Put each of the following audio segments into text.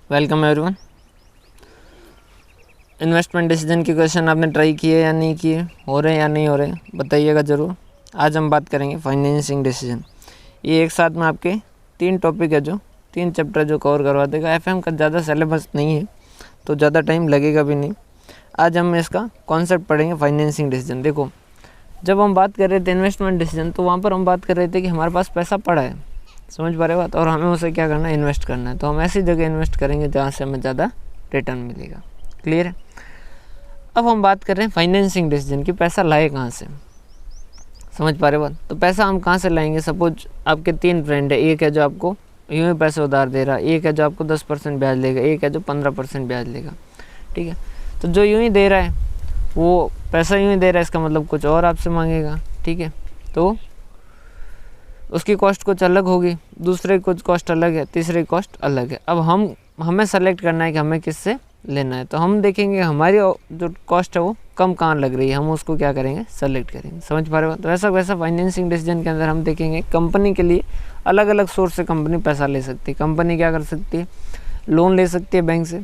Welcome everyone. Investment decision के question आपने try किए या नहीं किए, हो रहे या नहीं हो रहे, बताइएगा ज़रूर। आज हम बात करेंगे फाइनेंसिंग डिसीजन। ये एक साथ में आपके 3 टॉपिक है, जो 3 चैप्टर जो कवर करवा देगा। एफएम का ज़्यादा सिलेबस नहीं है तो ज़्यादा टाइम लगेगा भी नहीं। आज हम इसका कॉन्सेप्ट पढ़ेंगे फाइनेंसिंग डिसीजन। देखो, जब हम बात कर रहे थे इन्वेस्टमेंट डिसीजन, तो वहाँ पर हम बात कर रहे थे कि हमारे पास पैसा पड़ा है, समझ पा रहे बात, और हमें उसे क्या करना है, इन्वेस्ट करना है। तो हम ऐसी जगह इन्वेस्ट करेंगे जहाँ से हमें ज़्यादा रिटर्न मिलेगा। क्लियर है। अब हम बात कर रहे हैं फाइनेंसिंग डिसीजन की, पैसा लाए कहाँ से, समझ पा रहे बात। तो पैसा हम कहाँ से लाएंगे। सपोज आपके 3 फ्रेंड है, एक है जो आपको यूँ ही पैसे उधार दे रहा है, एक है जो आपको 10% ब्याज लेगा, एक है जो 15% ब्याज लेगा। ठीक है, तो जो यूँ ही दे रहा है वो पैसा यूँ ही दे रहा है, इसका मतलब कुछ और आपसे मांगेगा। ठीक है, तो उसकी कॉस्ट कुछ अलग होगी, दूसरे कुछ कॉस्ट अलग है, तीसरे कॉस्ट अलग है। अब हमें सेलेक्ट करना है कि हमें किससे लेना है। तो हम देखेंगे हमारी जो कॉस्ट है वो कम कहाँ लग रही है, हम उसको क्या करेंगे, सेलेक्ट करेंगे। समझ पा रहे हो। तो वैसा फाइनेंसिंग डिसीजन के अंदर हम देखेंगे कंपनी के लिए अलग अलग सोर्स से कंपनी पैसा ले सकती है। कंपनी क्या कर सकती है, लोन ले सकती है बैंक से।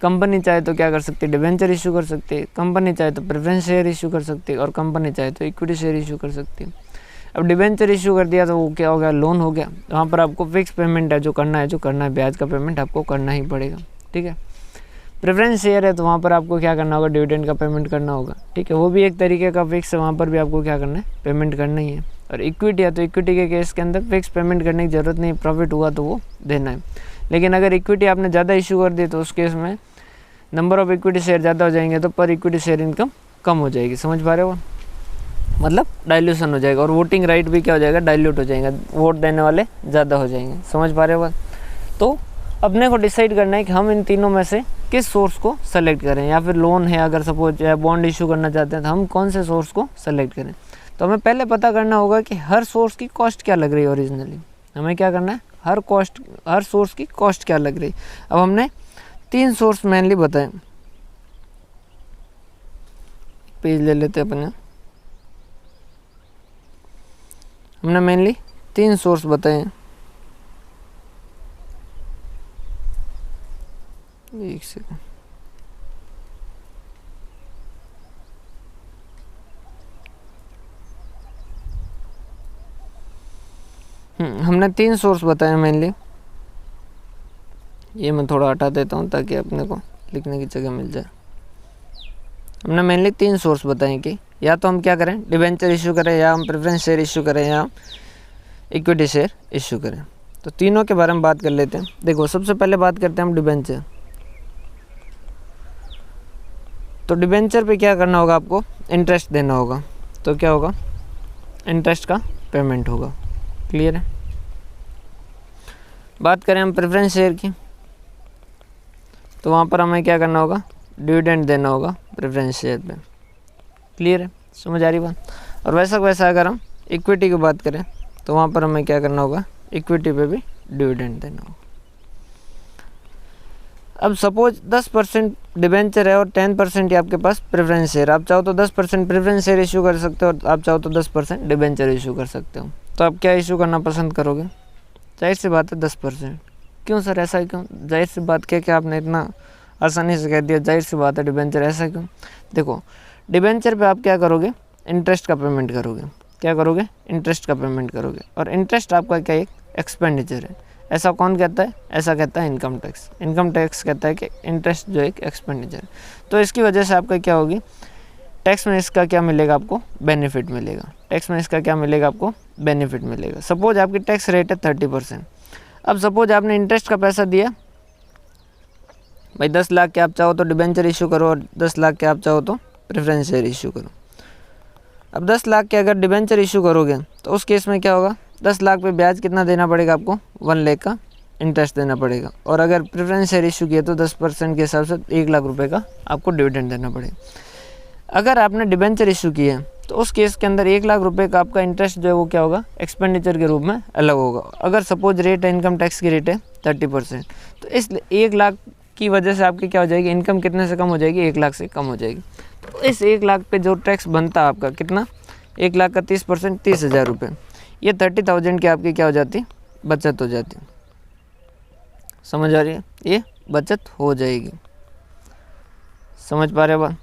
कंपनी चाहे तो क्या कर सकती है, डिबेंचर इशू कर सकती है। कंपनी चाहे तो प्रेफरेंस शेयर इशू कर सकती है, और कंपनी चाहे तो इक्विटी शेयर इशू कर सकती है। अब डिबेंचर इशू कर दिया तो वो क्या हो गया, लोन हो गया। वहाँ पर आपको फिक्स पेमेंट है, जो करना है ब्याज का पेमेंट आपको करना ही पड़ेगा। ठीक है। प्रेफरेंस शेयर है तो वहाँ पर आपको क्या करना होगा, डिविडेंड का पेमेंट करना होगा। ठीक है, वो भी एक तरीके का फिक्स है, वहाँ पर भी आपको क्या करना है, पेमेंट करना ही है। और इक्विटी है तो इक्विटी के केस के अंदर फिक्स पेमेंट करने की ज़रूरत नहीं, प्रॉफिट हुआ तो वो देना है। लेकिन अगर इक्विटी आपने ज़्यादा इशू कर दी तो उस केस में नंबर ऑफ इक्विटी शेयर ज़्यादा हो जाएंगे तो पर इक्विटी शेयर इनकम कम हो जाएगी। समझ पा रहे हो, मतलब डाइल्यूशन हो जाएगा, और वोटिंग राइट भी क्या हो जाएगा, डाइल्यूट हो जाएगा, वोट देने वाले ज़्यादा हो जाएंगे। समझ पा रहे हो बात। तो अपने को डिसाइड करना है कि हम इन तीनों में से किस सोर्स को सेलेक्ट करें, या फिर लोन है अगर सपोज या बॉन्ड इशू करना चाहते हैं तो हम कौन से सोर्स को सेलेक्ट करें। तो हमें पहले पता करना होगा कि हर सोर्स की कॉस्ट क्या लग रही है। ओरिजिनली हमें क्या करना है, हर सोर्स की कॉस्ट क्या लग रही है। अब हमने 3 सोर्स मेनली बताए, पेज ले लेते अपने। हमने मेनली 3 सोर्स बताए हैं। एक सेकंड, हमने 3 सोर्स बताए मेनली। ये मैं थोड़ा हटा देता हूँ ताकि अपने को लिखने की जगह मिल जाए। हमने मेनली 3 सोर्स बताए कि या तो हम क्या करें, डिबेंचर इशू करें, या हम प्रेफरेंस शेयर इशू करें, या इक्विटी शेयर इशू करें। तो तीनों के बारे में बात कर लेते हैं। देखो, सबसे पहले बात करते हैं हम डिबेंचर। तो डिबेंचर पे क्या करना होगा, आपको इंटरेस्ट देना होगा। तो क्या होगा, इंटरेस्ट का पेमेंट होगा। क्लियर है। बात करें हम प्रेफरेंस शेयर की, तो वहाँ पर हमें क्या करना होगा, डिविडेंड देना होगा प्रेफरेंस शेयर पे। क्लियर है, समझ आ रही बात। और वैसा अगर हम इक्विटी की बात करें तो वहाँ पर हमें क्या करना होगा, इक्विटी पे भी डिविडेंड देना होगा। अब सपोज 10% डिबेंचर है और 10% ही आपके पास प्रेफरेंस शेयर। आप चाहो तो 10% प्रेफरेंस शेयर इशू कर सकते हो, और आप चाहो तो 10% डिबेंचर इशू कर सकते हो। तो आप क्या इशू करना पसंद करोगे, जाहिर सी बात है 10%। क्यों सर, ऐसा क्यों, जाहिर सी बात क्या आपने इतना आसानी से कह दिया, जाहिर सी बात है डिबेंचर, ऐसा क्यों। देखो, डिबेंचर पे आप क्या करोगे, इंटरेस्ट का पेमेंट करोगे। क्या करोगे, इंटरेस्ट का पेमेंट करोगे। और इंटरेस्ट आपका क्या, एक एक्सपेंडिचर है। ऐसा कौन कहता है, ऐसा कहता है इनकम टैक्स। इनकम टैक्स कहता है कि इंटरेस्ट जो एक एक्सपेंडिचर है। तो इसकी वजह से आपका क्या होगी, टैक्स में इसका क्या मिलेगा, आपको बेनिफिट मिलेगा। टैक्स में इसका क्या मिलेगा, आपको बेनिफिट मिलेगा। सपोज आपकी टैक्स रेट है 30%। अब सपोज आपने इंटरेस्ट का पैसा दिया, भाई 10 लाख के आप चाहो तो डिबेंचर इशू करो, और 10 लाख के आप चाहो तो प्रेफरेंस शेयर इशू करो। अब 10 लाख के अगर डिबेंचर इशू करोगे तो उस केस में क्या होगा, 10 लाख पे ब्याज कितना देना पड़ेगा, आपको 1 लाख का इंटरेस्ट देना पड़ेगा। और अगर प्रेफरेंस शेयर इशू किया तो 10% के हिसाब से 1 लाख रुपए का आपको डिविडेंड देना पड़ेगा। अगर आपने डिबेंचर इशू किया है तो उस केस के अंदर 1 लाख रुपए का आपका इंटरेस्ट जो है वो क्या होगा, एक्सपेंडिचर के रूप में अलग होगा। अगर सपोज रेट है, इनकम टैक्स की रेट है 30%, तो इस 1 लाख की वजह से आपकी क्या हो जाएगी, इनकम कितने से कम हो जाएगी, 1 लाख से कम हो जाएगी। तो इस 1 लाख पे जो टैक्स बनता है आपका कितना, 1 लाख का 30%, 30,000 रुपये। ये 30,000 की आपकी क्या हो जाती, बचत हो जाती। समझ आ रही है, ये बचत हो जाएगी। समझ पा रहे हो बात?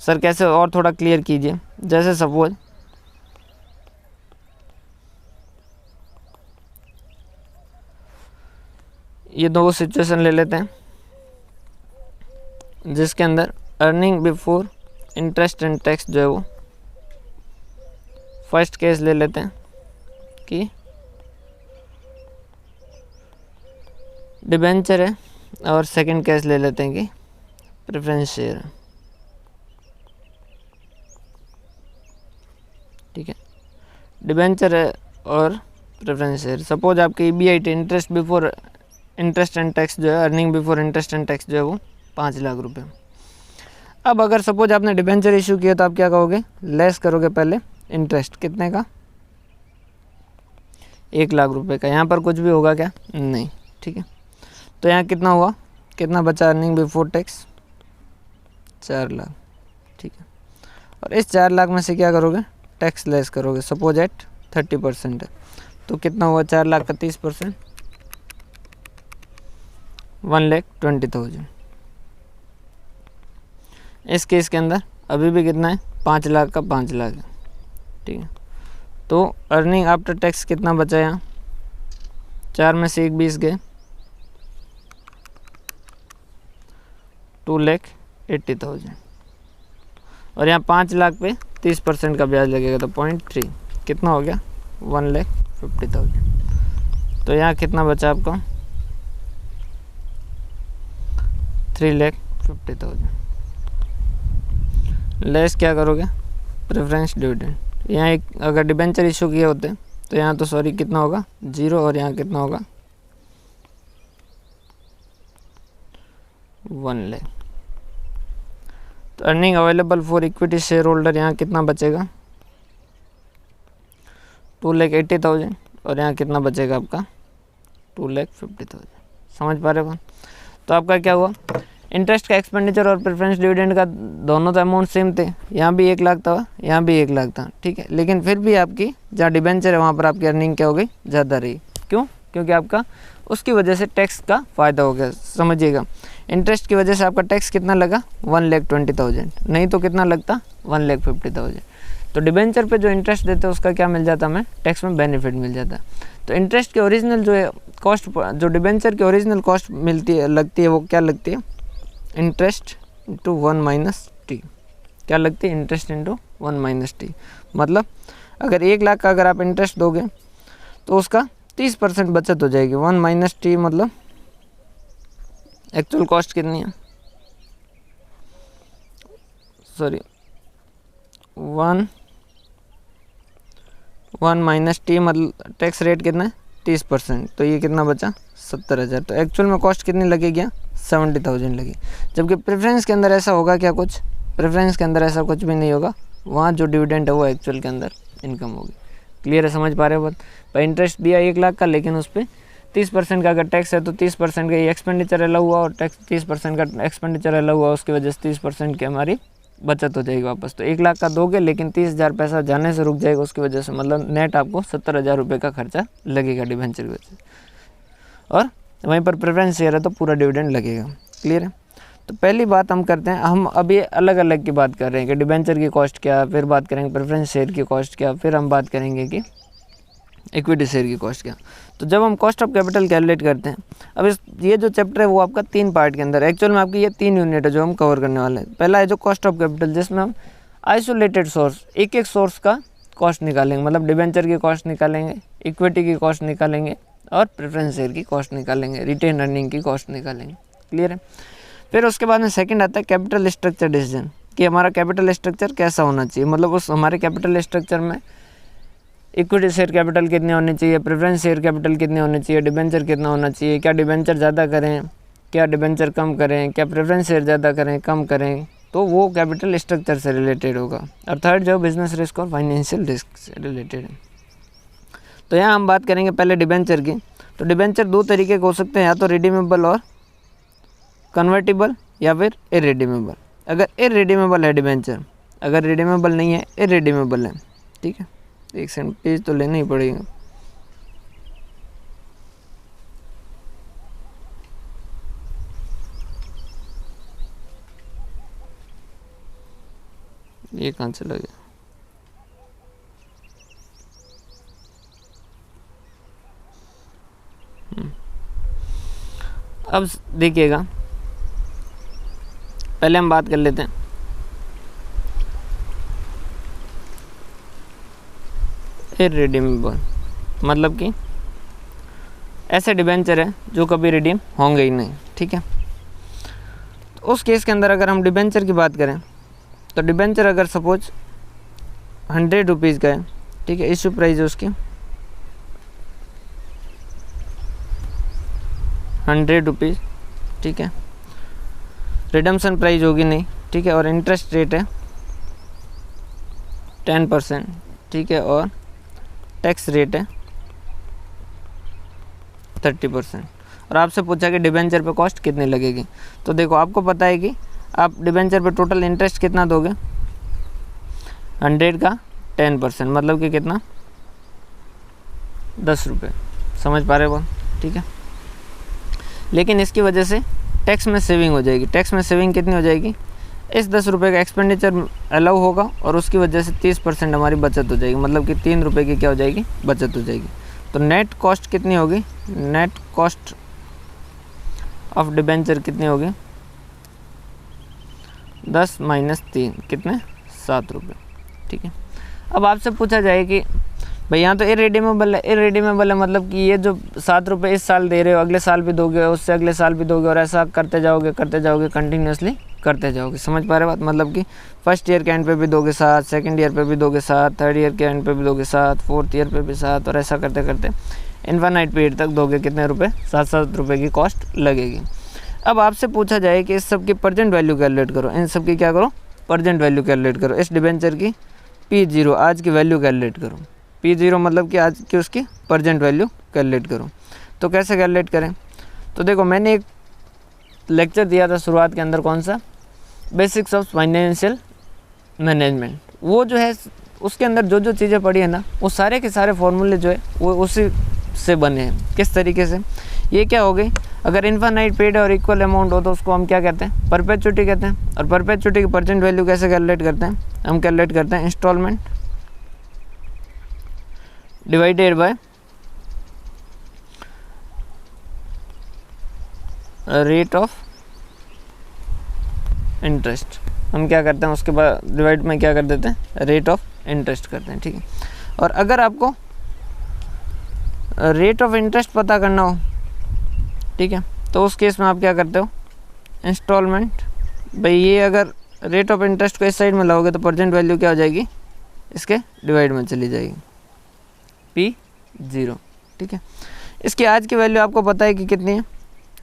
सर कैसे, और थोड़ा क्लियर कीजिए। जैसे सपोज ये दो सिचुएशन ले लेते हैं जिसके अंदर earning before interest and tax जो है वो, फर्स्ट केस ले लेते हैं कि डिबेंचर है, और सेकंड केस ले लेते हैं कि प्रेफरेंस शेयर है। ठीक है, डिबेंचर है और प्रेफरेंस शेयर। सपोज आपके EBIT interest before interest and tax जो है, earning before interest and tax जो है वो 5 लाख रुपए। अब अगर सपोज आपने डिबेंचर इशू किया तो आप क्या करोगे, लेस करोगे पहले इंटरेस्ट, कितने का, 1 लाख रुपए का। यहाँ पर कुछ भी होगा क्या, नहीं। ठीक है, तो यहाँ कितना हुआ, कितना बचा अर्निंग बिफोर टैक्स, 4 लाख। ठीक है, और इस 4 लाख में से क्या करोगे, टैक्स लेस करोगे। सपोज एट 30% है, तो कितना हुआ 4 लाख का 30%, 1,20,000। इस केस के अंदर अभी भी कितना है, 5 लाख का 5 लाख है। ठीक है, तो अर्निंग आफ्टर टैक्स कितना बचा यहाँ, 4 में से 1 20 गए, 2,80,000। और यहाँ 5 लाख पे 30% का ब्याज लगेगा, तो 0.3 कितना हो गया, 1,50,000। तो यहाँ कितना बचा आपको, 3,50,000। लेस क्या करोगे, प्रेफरेंस डिविडेंड। यहाँ एक अगर डिबेंचर इशू किए होते तो यहाँ तो सॉरी कितना होगा, 0, और यहाँ कितना होगा, 1 लाख। तो earning available for equity share holder यहाँ कितना बचेगा, 2,80,000, और यहाँ कितना बचेगा आपका, 2,50,000। समझ पा रहे हो? तो आपका क्या हुआ, इंटरेस्ट का एक्सपेंडिचर और प्रेफरेंस डिविडेंड का दोनों तो अमाउंट सेम थे, यहाँ भी 1 लाख था, यहाँ भी 1 लाख था। ठीक है, लेकिन फिर भी आपकी जहाँ डिबेंचर है वहाँ पर आपकी अर्निंग क्या हो गई, ज़्यादा रही। क्यों, क्योंकि आपका उसकी वजह से टैक्स का फ़ायदा हो गया। समझिएगा, इंटरेस्ट की वजह से आपका टैक्स कितना लगा, 1,20,000, नहीं तो कितना लगता, 1,50,000। तो डिबेंचर पे जो इंटरेस्ट देते हैं उसका क्या मिल जाता है, हमें टैक्स में बेनिफिट मिल जाता है। तो इंटरेस्ट के ओरिजिनल जो है कॉस्ट, जो डिबेंचर की ओरिजिनल कॉस्ट मिलती है, लगती है, वो क्या लगती है, इंटरेस्ट इंटू 1 - T। क्या लगती है, इंटरेस्ट इंटू 1 - T। मतलब अगर 1 लाख का अगर आप इंटरेस्ट दोगे तो उसका 30% बचत हो जाएगी। 1 - T मतलब एक्चुअल कॉस्ट कितनी है, सॉरी 1 - T मतलब टैक्स रेट कितना है, 30%। तो ये कितना बचा, 70,000। तो एक्चुअल में कॉस्ट कितनी लगेगी, 70,000 लगी। जबकि प्रेफरेंस के अंदर ऐसा होगा क्या, कुछ प्रेफरेंस के अंदर ऐसा कुछ भी नहीं होगा, वहाँ जो डिविडेंड है वो एक्चुअल के अंदर इनकम होगी। क्लियर है, समझ पा रहे हो बात? पर इंटरेस्ट दिया 1 लाख का, लेकिन उस पर 30% का अगर टैक्स है तो 30% का ये एक्सपेंडिचर अलग हुआ, और टैक्स 30% का एक्सपेंडिचर अलग हुआ, उसकी वजह से 30% की हमारी बचत हो जाएगी वापस। तो 1 लाख का दोगे लेकिन 30,000 पैसा जाने से रुक जाएगा उसकी वजह से, मतलब नेट आपको 70,000 रुपये का खर्चा लगेगा डिबेंचर की वजह से। और वहीं पर प्रेफरेंस शेयर है तो पूरा डिविडेंड लगेगा। क्लियर है? तो पहली बात हम करते हैं, हम अभी अलग अलग की बात कर रहे हैं कि डिबेंचर की कॉस्ट क्या, फिर बात करेंगे प्रेफरेंस शेयर की कॉस्ट क्या, फिर हम बात करेंगे कि इक्विटी शेयर की कॉस्ट क्या। तो जब हम कॉस्ट ऑफ कैपिटल कैलकुलेट करते हैं, अब इस ये जो चैप्टर है वो आपका 3 पार्ट के अंदर, एक्चुअल में आपकी ये 3 यूनिट है जो हम कवर करने वाले हैं। पहला है जो कॉस्ट ऑफ कैपिटल, जिसमें हम आइसोलेटेड सोर्स, एक एक सोर्स का कॉस्ट निकालेंगे, मतलब डिबेंचर की कॉस्ट निकालेंगे, इक्विटी की कॉस्ट निकालेंगे, और प्रेफरेंस शेयर की कॉस्ट निकालेंगे, रिटेन अर्निंग की कॉस्ट निकालेंगे। क्लियर है? फिर उसके बाद में सेकंड आता है कैपिटल स्ट्रक्चर डिसीजन, कि हमारा कैपिटल स्ट्रक्चर कैसा होना चाहिए, मतलब उस हमारे कैपिटल स्ट्रक्चर में इक्विटी शेयर कैपिटल कितनी होनी चाहिए, प्रेफरेंस शेयर कैपिटल कितनी होनी चाहिए, डिबेंचर कितना होना चाहिए, क्या डिबेंचर ज़्यादा करें, क्या डिबेंचर कम करें, क्या प्रेफरेंस शेयर ज़्यादा करें कम करें, तो वो कैपिटल स्ट्रक्चर से रिलेटेड होगा। और थर्ड जो बिजनेस रिस्क और फाइनेंशियल रिस्क से रिलेटेड है। तो यहाँ हम बात करेंगे पहले डिबेंचर की। तो डिबेंचर 2 तरीके के हो सकते हैं, या तो रिडीमेबल और कन्वर्टिबल, या फिर इररिडीमेबल। अगर इररिडीमेबल है डिबेंचर, अगर रिडीमेबल नहीं है, इररिडीमेबल है। ठीक है, एक सेकंड, पेज तो लेना ही पड़ेगा। ये कहाँ चला गया? अब देखिएगा, पहले हम बात कर लेते हैं इररिडीमेबल, मतलब कि ऐसे डिबेंचर है जो कभी रिडीम होंगे ही नहीं, ठीक है। तो उस केस के अंदर अगर हम डिबेंचर की बात करें तो डिबेंचर अगर सपोज 100 रुपीज़ का है, ठीक है, इशू प्राइस है उसकी 100 रुपीज़, ठीक है, रिडम्पशन प्राइस होगी नहीं, ठीक है, और इंटरेस्ट रेट है 10%, ठीक है, और टैक्स रेट है 30%। और आपसे पूछा कि डिबेंचर पे कॉस्ट कितनी लगेगी, तो देखो आपको पता है कि आप डिबेंचर पे टोटल इंटरेस्ट कितना दोगे, 100 का 10%, मतलब कि कितना 10 रुपये, समझ पा रहे हो, ठीक है। लेकिन इसकी वजह से टैक्स में सेविंग हो जाएगी। टैक्स में सेविंग कितनी हो जाएगी, इस 10 रुपये का एक्सपेंडिचर अलाउ होगा और उसकी वजह से 30% हमारी बचत हो जाएगी, मतलब कि 3 रुपये की क्या हो जाएगी, बचत हो जाएगी। तो नेट कॉस्ट कितनी होगी, नेट कॉस्ट ऑफ डिबेंचर कितनी होगी, 10 माइनस 3 कितने, 7 रुपये, ठीक है। अब आपसे पूछा जाए कि भाई यहाँ तो इररिडीमेबल है, इररिडीमेबल है मतलब कि ये जो 7 रुपये इस साल दे रहे हो अगले साल भी दोगे, उससे अगले साल भी दोगे, और ऐसा करते जाओगे कंटिन्यूसली करते जाओगे, समझ पा रहे बात। मतलब कि फर्स्ट ईयर के एंड पे भी दोगे 7, सेकंड ईयर पे भी दोगे 7, थर्ड ईयर के एंड पे भी दोगे 7, फोर्थ ईयर पे भी 7, और ऐसा करते करते इनफाइनाइट पीरियड तक दोगे, कितने रुपए, 7 रुपये की कॉस्ट लगेगी। अब आपसे पूछा जाए कि इस सब की प्रेजेंट वैल्यू कैलकुलेट करो, इन सब की क्या करो, प्रेजेंट वैल्यू कैलकुलेट करो, इस डिबेंचर की P0 आज की वैल्यू कैलकुलेट करो। P0 मतलब कि आज की उसकी प्रेजेंट वैल्यू कैलकुलेट करो। तो कैसे कैलकुलेट करें, तो देखो मैंने एक लेक्चर दिया था शुरुआत के अंदर, कौन सा, बेसिक्स ऑफ फाइनेंशियल मैनेजमेंट। वो जो है उसके अंदर जो जो चीज़ें पढ़ी है ना, वो सारे के सारे फॉर्मूले जो है वो उसी से बने हैं। किस तरीके से, ये क्या हो गई, अगर इनफाइनाइट पीरियड और इक्वल अमाउंट हो तो उसको हम क्या कहते हैं, परपेचुइटी कहते हैं। और परपेचुइटी की प्रेजेंट वैल्यू कैसे कैलकुलेट करते हैं, हम कैलकुलेट करते हैं instalment divided by rate of interest. हम क्या करते हैं उसके बाद डिवाइड में क्या कर देते हैं, रेट ऑफ इंटरेस्ट करते हैं, ठीक है। और अगर आपको रेट ऑफ इंटरेस्ट पता करना हो, ठीक है, तो उस केस में आप क्या करते हो, इंस्टॉलमेंट, भाई ये अगर रेट ऑफ इंटरेस्ट को इस साइड में लाओगे तो प्रेजेंट वैल्यू क्या हो जाएगी, इसके डिवाइड में चली जाएगी, P0, ठीक है। इसकी आज की वैल्यू आपको पता है कि कितनी है,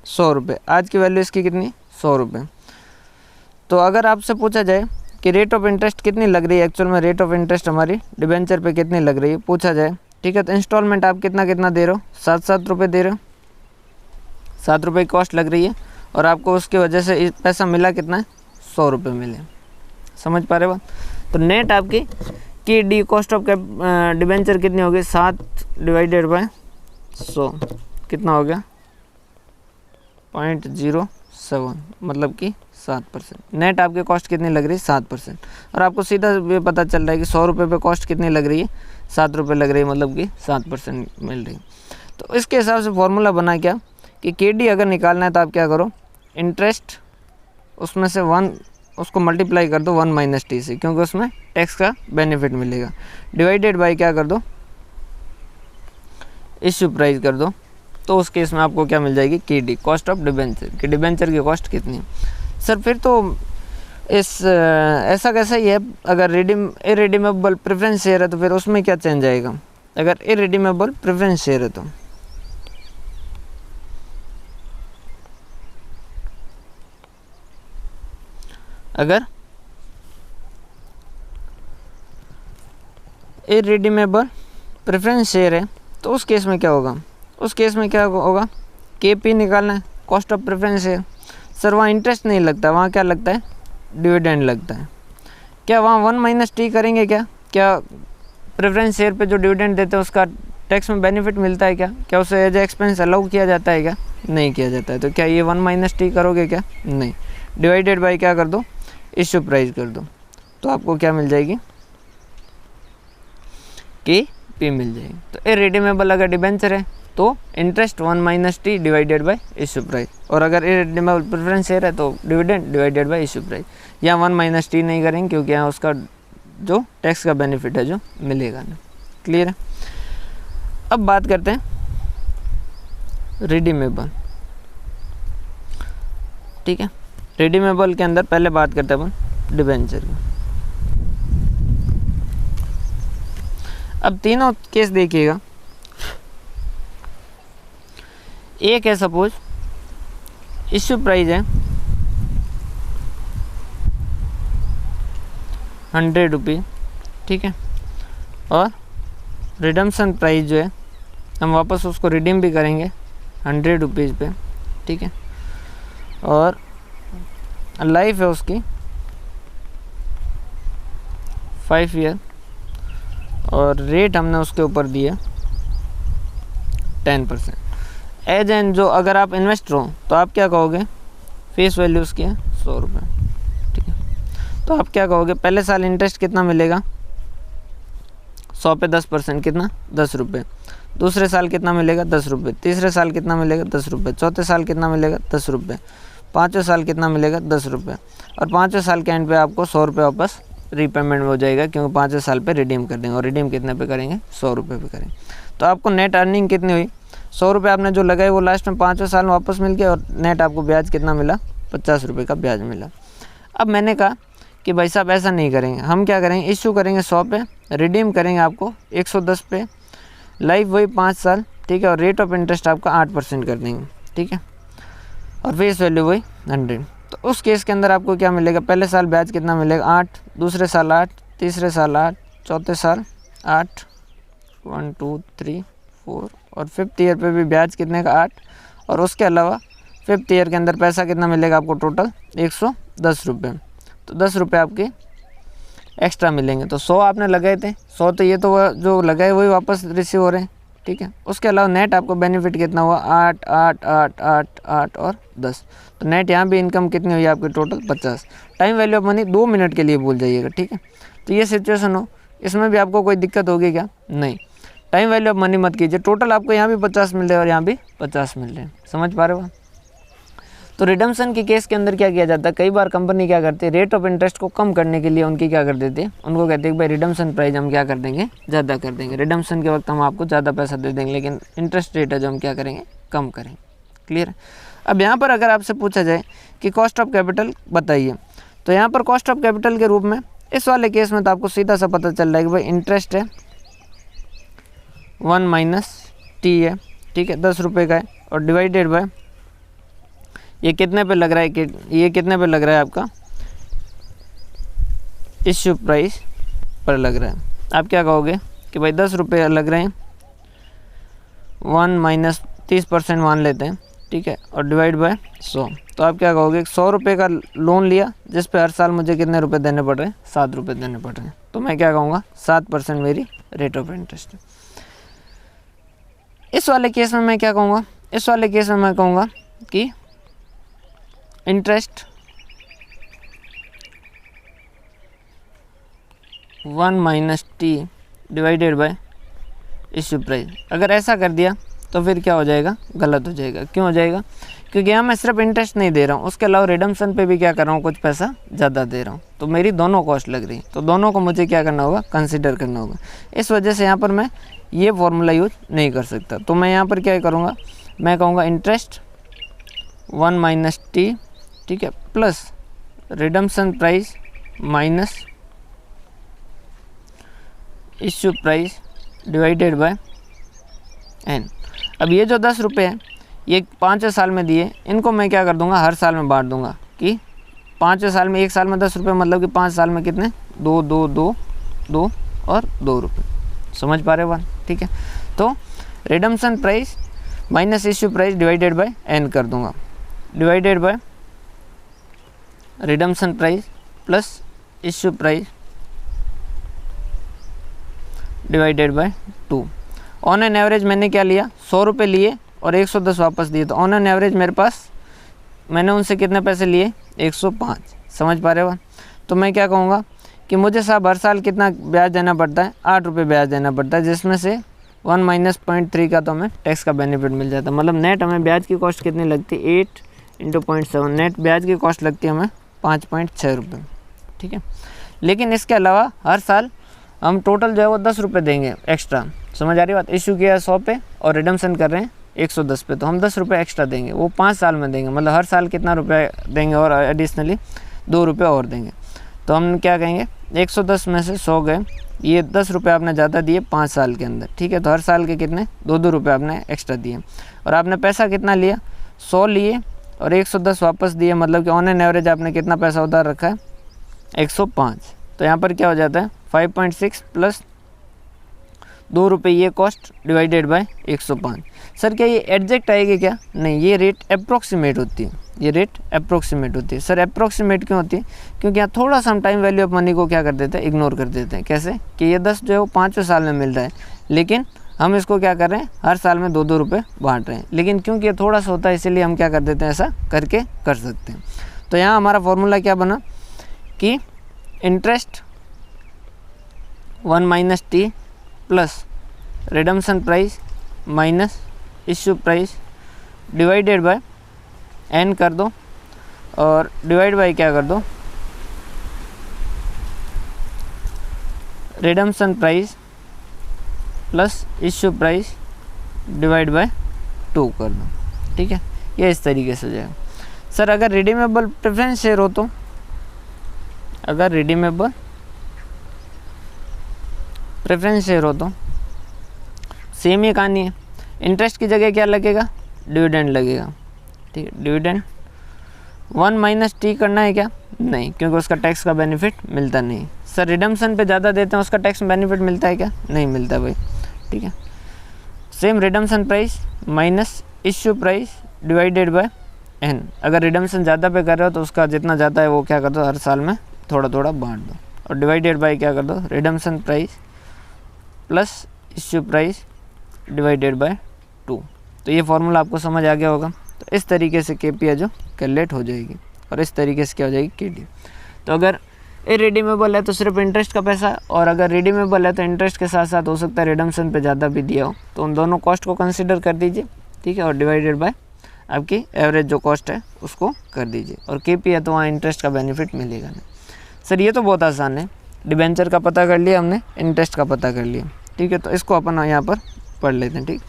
100 रुपये, आज की वैल्यू इसकी कितनी, 100 रुपये। तो अगर आपसे पूछा जाए कि रेट ऑफ इंटरेस्ट कितनी लग रही है, एक्चुअल में रेट ऑफ इंटरेस्ट हमारी डिबेंचर पे कितनी लग रही है पूछा जाए, ठीक है, तो इंस्टॉलमेंट आप कितना कितना दे रहे हो, 7 रुपये दे रहे हो, 7 रुपये की कॉस्ट लग रही है, और आपको उसकी वजह से पैसा मिला कितना है, 100 रुपये मिले, समझ पा रहे बात। तो नेट आपकी की डी कॉस्ट ऑफ डिबेंचर कितनी होगी, 7 डिवाइडेड बाय 100 कितना हो गया, 0.07, मतलब कि 7%। नेट आपकी कॉस्ट कितनी लग रही है, 7%। और आपको सीधा ये पता चल रहा है कि 100 रुपये पे कॉस्ट कितनी लग रही है, 7 रुपये लग रही है, मतलब कि 7% मिल रही है। तो इसके हिसाब से फॉर्मूला बना क्या कि KD अगर निकालना है तो आप क्या करो, इंटरेस्ट उसमें से 1 उसको मल्टीप्लाई कर दो 1 माइनस टी से, क्योंकि उसमें टैक्स का बेनिफिट मिलेगा, डिवाइडेड बाय क्या कर दो, इश्यू प्राइस कर दो। तो उस केस में आपको क्या मिल जाएगी, KD कॉस्ट ऑफ डिबेंचर, कि डिबेंचर की कॉस्ट कितनी है। सर फिर तो ऐसा कैसा ही है, अगर इररिडीमेबल प्रेफरेंस शेयर है तो फिर उसमें क्या चेंज आएगा, अगर इररिडीमेबल प्रेफरेंस शेयर है तो अगर इररिडीमेबल प्रेफरेंस शेयर है तो उस केस में क्या होगा, उस केस में क्या होगा, KP निकालना है, cost of preference share. Sir वहाँ इंटरेस्ट नहीं लगता, वहाँ क्या लगता है, डिविडेंड लगता है। क्या वहाँ 1 माइनस टी करेंगे, क्या प्रेफरेंस शेयर पे जो डिविडेंड देते हैं उसका टैक्स में बेनिफिट मिलता है, क्या उसे एज एक्सपेंस अलाउ किया जाता है, क्या नहीं किया जाता है। तो क्या ये 1 माइनस टी करोगे, क्या नहीं, डिवाइडेड बाई क्या कर दो, इश्यू प्राइस कर दो। तो आपको क्या मिल जाएगी, KP मिल जाएगी। तो इरेडीमेबल अगर डिबेंचर है तो interest 1 minus T divided by issue price, और अगर इरेडीमेबल प्रेफरेंस शेयर है तो dividend divided by issue price. यहाँ 1 माइनस टी नहीं करेंगे क्योंकि यहाँ उसका जो टैक्स का बेनिफिट है जो मिलेगा ना। क्लियर है। अब बात करते हैं रिडीमेबल। ठीक है, रिडीमेबल के अंदर पहले बात करते हैं अपन डिबेंचर की। अब तीनों केस देखिएगा। एक है सपोज इश्यू प्राइस है 100 रुपये, ठीक है, और रिडम्पशन प्राइस जो है हम वापस उसको रिडीम भी करेंगे 100 रुपीज़ पे, ठीक है, और लाइफ है उसकी 5 ईयर, और रेट हमने उसके ऊपर दिया 10%। एज एन जो अगर आप इन्वेस्टर हो तो आप क्या कहोगे, फेस वैल्यू उसकी है 100 रुपये, ठीक है, तो आप क्या कहोगे, पहले साल इंटरेस्ट कितना मिलेगा, 100 पे 10% कितना 10 रुपये, दूसरे साल कितना मिलेगा 10 रुपये, तीसरे साल कितना मिलेगा 10 रुपये, चौथे साल कितना मिलेगा 10 रुपये, पाँचवें साल कितना मिलेगा 10 रुपये, और पाँचवें साल के एंड पे आपको 100 रुपये वापस रीपेमेंट हो जाएगा क्योंकि पाँचवें साल पे रिडीम कर देंगे, और रिडीम कितने पे करेंगे 100 रुपये पे करेंगे। तो आपको नेट अर्निंग कितनी हुई, 100 रुपये आपने जो लगाए वो लास्ट में पाँचवें साल में वापस मिल गया, और नेट आपको ब्याज कितना मिला 50 रुपये का ब्याज मिला। अब मैंने कहा कि भाई साहब ऐसा नहीं करेंगे, हम क्या करेंगे, इश्यू करेंगे 100 पे, रिडीम करेंगे आपको 110 पे, लाइफ वही 5 साल, ठीक है, और रेट ऑफ इंटरेस्ट आपका 8% कर देंगे, ठीक है, और फेस वैल्यू वही 100। तो उस केस के अंदर आपको क्या मिलेगा, पहले साल ब्याज कितना मिलेगा 8, दूसरे साल 8, तीसरे साल 8, चौथे साल 8, 1 2 3 4, और 5th ईयर पे भी ब्याज कितने का 8, और उसके अलावा 5th ईयर के अंदर पैसा कितना मिलेगा आपको टोटल 110 रुपये। तो 10 रुपये आपके एक्स्ट्रा मिलेंगे। तो 100 आपने लगाए थे, 100 तो ये तो जो लगाए वही वापस रिसीव हो रहे हैं, ठीक है। उसके अलावा नेट आपको बेनिफिट कितना हुआ 8 8 8 8 8 और 10। तो नेट यहाँ भी इनकम कितनी हुई आपकी total 50। Time value of money 2 minute के लिए भूल जाइएगा, ठीक है। तो ये सिचुएशन हो, इसमें भी आपको कोई दिक्कत होगी क्या, नहीं। टाइम वैल्यू ऑफ मनी मत कीजिए, टोटल आपको यहाँ भी 50 मिल रहे हैं और यहाँ भी 50 मिल रहे हैं, समझ पा रहे हो। तो रिडम्पशन के केस के अंदर क्या किया जाता है, कई बार कंपनी क्या करती है, रेट ऑफ इंटरेस्ट को कम करने के लिए उनकी क्या कर देती है, उनको कहते हैं कि भाई रिडम्पशन प्राइस हम क्या कर देंगे, ज़्यादा कर देंगे। रिडम्पशन के वक्त हम आपको ज़्यादा पैसा दे देंगे, लेकिन इंटरेस्ट रेट है जो हम क्या करेंगे, कम करेंगे। क्लियर है। अब यहाँ पर अगर आपसे पूछा जाए कि कॉस्ट ऑफ कैपिटल बताइए, तो यहाँ पर कॉस्ट ऑफ कैपिटल के रूप में इस वाले केस में तो आपको सीधा सा पता चल रहा है कि भाई इंटरेस्ट है 1 माइनस टी है, ठीक है, 10 रुपये का है, और डिवाइडेड बाय ये कितने पे लग रहा है, कि ये कितने पे लग रहा है आपका इश्यू प्राइस पर लग रहा है। आप क्या कहोगे कि भाई 10 रुपये लग रहे हैं, 1 माइनस 30% मान लेते हैं, ठीक है, और डिवाइड बाय 100। तो आप क्या कहोगे, 100 रुपये का लोन लिया जिस पे हर साल मुझे कितने रुपए देने पड़ रहे हैं, 7 रुपये देने पड़ रहे हैं। तो मैं क्या कहूँगा 7% मेरी रेट ऑफ इंटरेस्ट है। इस वाले केस में मैं क्या कहूँगा, इस वाले केस में मैं कहूँगा कि interest 1 minus T divided by issue price. अगर ऐसा कर दिया तो फिर क्या हो जाएगा, गलत हो जाएगा। क्यों हो जाएगा, क्योंकि यहाँ मैं सिर्फ इंटरेस्ट नहीं दे रहा हूँ, उसके अलावा रिडम्पशन पे भी क्या कर रहा हूँ, कुछ पैसा ज़्यादा दे रहा हूँ, तो मेरी दोनों कॉस्ट लग रही है। तो दोनों को मुझे क्या करना होगा, कंसिडर करना होगा। इस वजह से यहाँ पर मैं ये फॉर्मूला यूज नहीं कर सकता। तो मैं यहाँ पर क्या करूँगा, मैं कहूँगा इंटरेस्ट 1 माइनस टी, ठीक है, plus redemption price minus issue price divided by n. अब ये जो 10 रुपये हैं ये 5 साल में दिए, इनको मैं क्या कर दूंगा, हर साल में बांट दूंगा कि 5 साल में, एक साल में 10 रुपये, मतलब कि 5 साल में कितने, 2 2 2 2 और 2 रुपये। समझ पा रहे हो बात, ठीक है। तो redemption price minus issue price divided by n कर दूंगा, divided by redemption price plus issue price divided by 2। On an average मैंने क्या लिया, 100 रुपये लिए और 110 वापस दिए। तो ऑन एन एवरेज मेरे पास, मैंने उनसे कितने पैसे लिए, 105। समझ पा रहे हो। तो मैं क्या कहूँगा कि मुझे साहब हर साल कितना ब्याज देना पड़ता है, 8 रुपये ब्याज देना पड़ता है, जिसमें से 1 माइनस 0.3 का तो हमें टैक्स का बेनिफिट मिल जाता है। मतलब नेट हमें ब्याज की कॉस्ट कितनी लगती है, 8 × 0.7, नेट ब्याज की कॉस्ट लगती है हमें 5.6 रुपये। ठीक है, लेकिन इसके अलावा हर साल हम टोटल जो है वो 10 रुपये देंगे एक्स्ट्रा। समझ आ रही बात? इशू किया 100 पे और रिडम्पशन कर रहे हैं 110 पे, तो हम 10 रुपये एक्स्ट्रा देंगे, वो 5 साल में देंगे। मतलब हर साल कितना रुपये देंगे और एडिशनली 2 रुपये और देंगे। तो हम क्या कहेंगे, 110 में से 100 गए, ये 10 रुपये आपने ज़्यादा दिए 5 साल के अंदर। ठीक है, तो हर साल के कितने 2-2 रुपये आपने एक्स्ट्रा दिए, और आपने पैसा कितना लिया, 100 लिए और 110 वापस दिए। मतलब कि ऑन एन एवरेज आपने कितना पैसा उधार रखा है, 105। तो यहाँ पर क्या हो जाता है, 5.6 प्लस 2 रुपये ये कॉस्ट डिवाइडेड बाय 105। सर क्या ये एग्जैक्ट आएगी क्या? नहीं, ये रेट अप्रोक्सीमेट होती है, ये रेट अप्रोक्सीमेट होती है। सर अप्रोक्सीमेट क्यों होती है? क्योंकि यहाँ थोड़ा सा हम टाइम वैल्यू ऑफ मनी को क्या कर देते हैं, इग्नोर कर देते हैं। कैसे कि ये 10 जो है वो 5वें साल में मिल रहा है, लेकिन हम इसको क्या कर रहे हैं, हर साल में 2-2 रुपये बांट रहे हैं। लेकिन क्योंकि ये थोड़ा सा होता है, इसीलिए हम क्या कर देते हैं, ऐसा करके कर सकते हैं। तो यहाँ हमारा फॉर्मूला क्या बना कि interest 1 minus t plus redemption price minus issue price divided by n कर दो, और डिवाइड बाय क्या कर दो, redemption price plus issue price divide by 2 कर दो। ठीक है, ये इस तरीके से हो जाएगा। सर अगर रिडीमेबल प्रेफरेंस शेयर हो तो, अगर रिडीमेबल प्रेफरेंस शेयर हो तो सेम ही कहानी है। इंटरेस्ट की जगह क्या लगेगा, डिविडेंड लगेगा। ठीक है, डिविडेंड 1 माइनस टी करना है क्या? नहीं, क्योंकि उसका टैक्स का बेनिफिट मिलता नहीं। सर रिडम्पशन पे ज़्यादा देते हैं, उसका टैक्स बेनिफिट मिलता है क्या? नहीं मिलता भाई। ठीक है, same redemption price minus issue price divided by n. अगर रिडम्पशन ज़्यादा पे कर रहे हो तो उसका जितना ज़्यादा है वो क्या कर दो, हर साल में थोड़ा थोड़ा बांट दो, और डिवाइडेड बाय क्या कर दो, redemption price plus issue price divided by 2। तो ये फार्मूला आपको समझ आ गया होगा। तो इस तरीके से केपी है जो कैलकुलेट हो जाएगी, और इस तरीके से क्या हो जाएगी, केडी। तो अगर इरिडीमेबल है तो सिर्फ इंटरेस्ट का पैसा, और अगर रिडीमेबल है तो इंटरेस्ट के साथ साथ हो सकता है रिडम्पशन पे ज़्यादा भी दिया हो, तो उन दोनों कॉस्ट को कंसिडर कर दीजिए। ठीक है, और डिवाइडेड बाय आपकी एवरेज जो कॉस्ट है उसको कर दीजिए, और केपी है तो वहाँ इंटरेस्ट का बेनिफिट मिलेगा नहीं। सर ये तो बहुत आसान है, डिबेंचर का पता कर लिया हमने, इंटरेस्ट का पता कर लिया। ठीक है, तो इसको अपन यहाँ पर पढ़ लेते हैं। ठीक,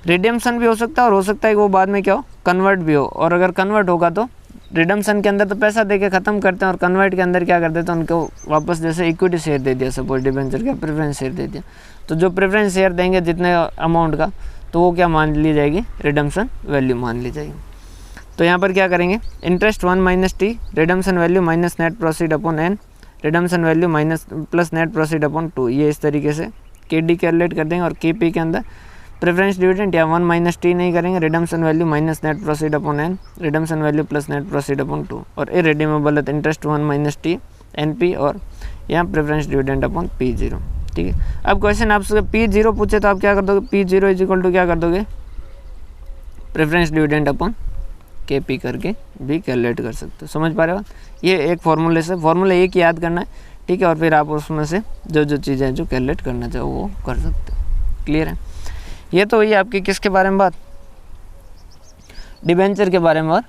रिडेम्पशन भी हो सकता है, और हो सकता है कि वो बाद में क्या हो, कन्वर्ट भी हो। और अगर कन्वर्ट होगा तो रिडम्पशन के अंदर तो पैसा देके ख़त्म करते हैं, और कन्वर्ट के अंदर क्या करते हैं, तो उनको वापस जैसे इक्विटी शेयर दे दिया, सपोज डिबेंचर का प्रेफरेंस शेयर दे दिया, तो जो प्रेफरेंस शेयर देंगे जितने अमाउंट का, तो वो क्या मान ली जाएगी, रिडम्पशन वैल्यू मान ली जाएगी। तो यहाँ पर क्या करेंगे, interest 1 minus t, redemption value minus net proceed upon n, redemption value minus plus net proceed upon 2। ये इस तरीके से के डी कैलकुलेट कर देंगे, और के पी के अंदर प्रेफरेंस डिविडेंड या 1 माइनस टी नहीं करेंगे, redemption value minus net proceed upon n, redemption value plus net proceed upon 2, और इरिडीमेबल है तो interest 1 minus t n p, और यहाँ प्रेफरेंस डिविडेंड अपॉन पी 0। ठीक है, अब क्वेश्चन आपसे पी 0 पूछे तो आप क्या कर दोगे, पी 0 इज इक्वल टू क्या कर दोगे, प्रेफरेंस डिविडेंड अपॉन के पी करके भी कैलकुलेट कर सकते हो। समझ पा रहे हो? ये एक फॉर्मूले से, फॉर्मूला एक याद करना है। ठीक है, और फिर आप उसमें से जो जो चीज़ें जो कैलकुलेट करना चाहो वो कर सकते हो। क्लियर है? ये तो हुई आपकी किसके बारे में बात, डिबेंचर के बारे में और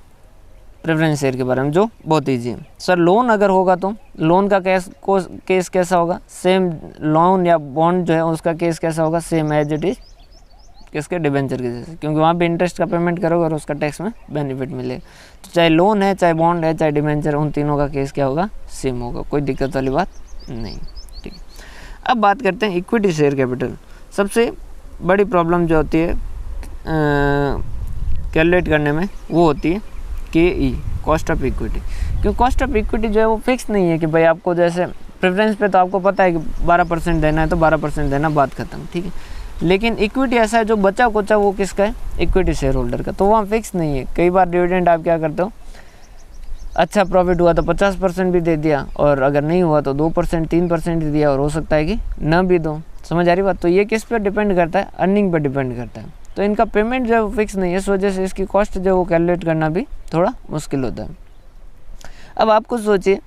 प्रेफरेंस शेयर के बारे में, जो बहुत ईजी है। सर लोन अगर होगा तो लोन का केस कैसा होगा, सेम लोन या बॉन्ड जो है उसका केस कैसा होगा, सेम एज इट इज़ किसके, डिबेंचर के जैसे, क्योंकि वहाँ पे इंटरेस्ट का पेमेंट करोगे और उसका टैक्स में बेनिफिट मिलेगा। तो चाहे लोन है, चाहे बॉन्ड है, चाहे डिबेंचर, उन तीनों का केस क्या होगा, सेम होगा, कोई दिक्कत वाली बात नहीं। ठीक है, अब बात करते हैं इक्विटी शेयर कैपिटल। सबसे बड़ी प्रॉब्लम जो होती है कैलकुलेट करने में वो होती है KE, कॉस्ट ऑफ इक्विटी। क्योंकि कॉस्ट ऑफ इक्विटी जो है वो फिक्स नहीं है कि भाई आपको जैसे प्रेफरेंस पे तो आपको पता है कि 12% देना है तो 12% देना, बात खत्म। ठीक है, लेकिन इक्विटी ऐसा है जो बचा कुचा वो किसका है, इक्विटी शेयर होल्डर का, तो वहाँ फिक्स नहीं है। कई बार डिविडेंड आप क्या करते हो, अच्छा प्रॉफिट हुआ तो 50% भी दे दिया, और अगर नहीं हुआ तो 2% 3% ही दिया, और हो सकता है कि न भी दो। समझ आ रही बात? तो ये किस पे डिपेंड करता है, अर्निंग पे डिपेंड करता है। तो इनका पेमेंट जो है वो फिक्स नहीं है, इस वजह से इसकी कॉस्ट जो है वो कैलकुलेट करना भी थोड़ा मुश्किल होता है। अब आपको सोचिए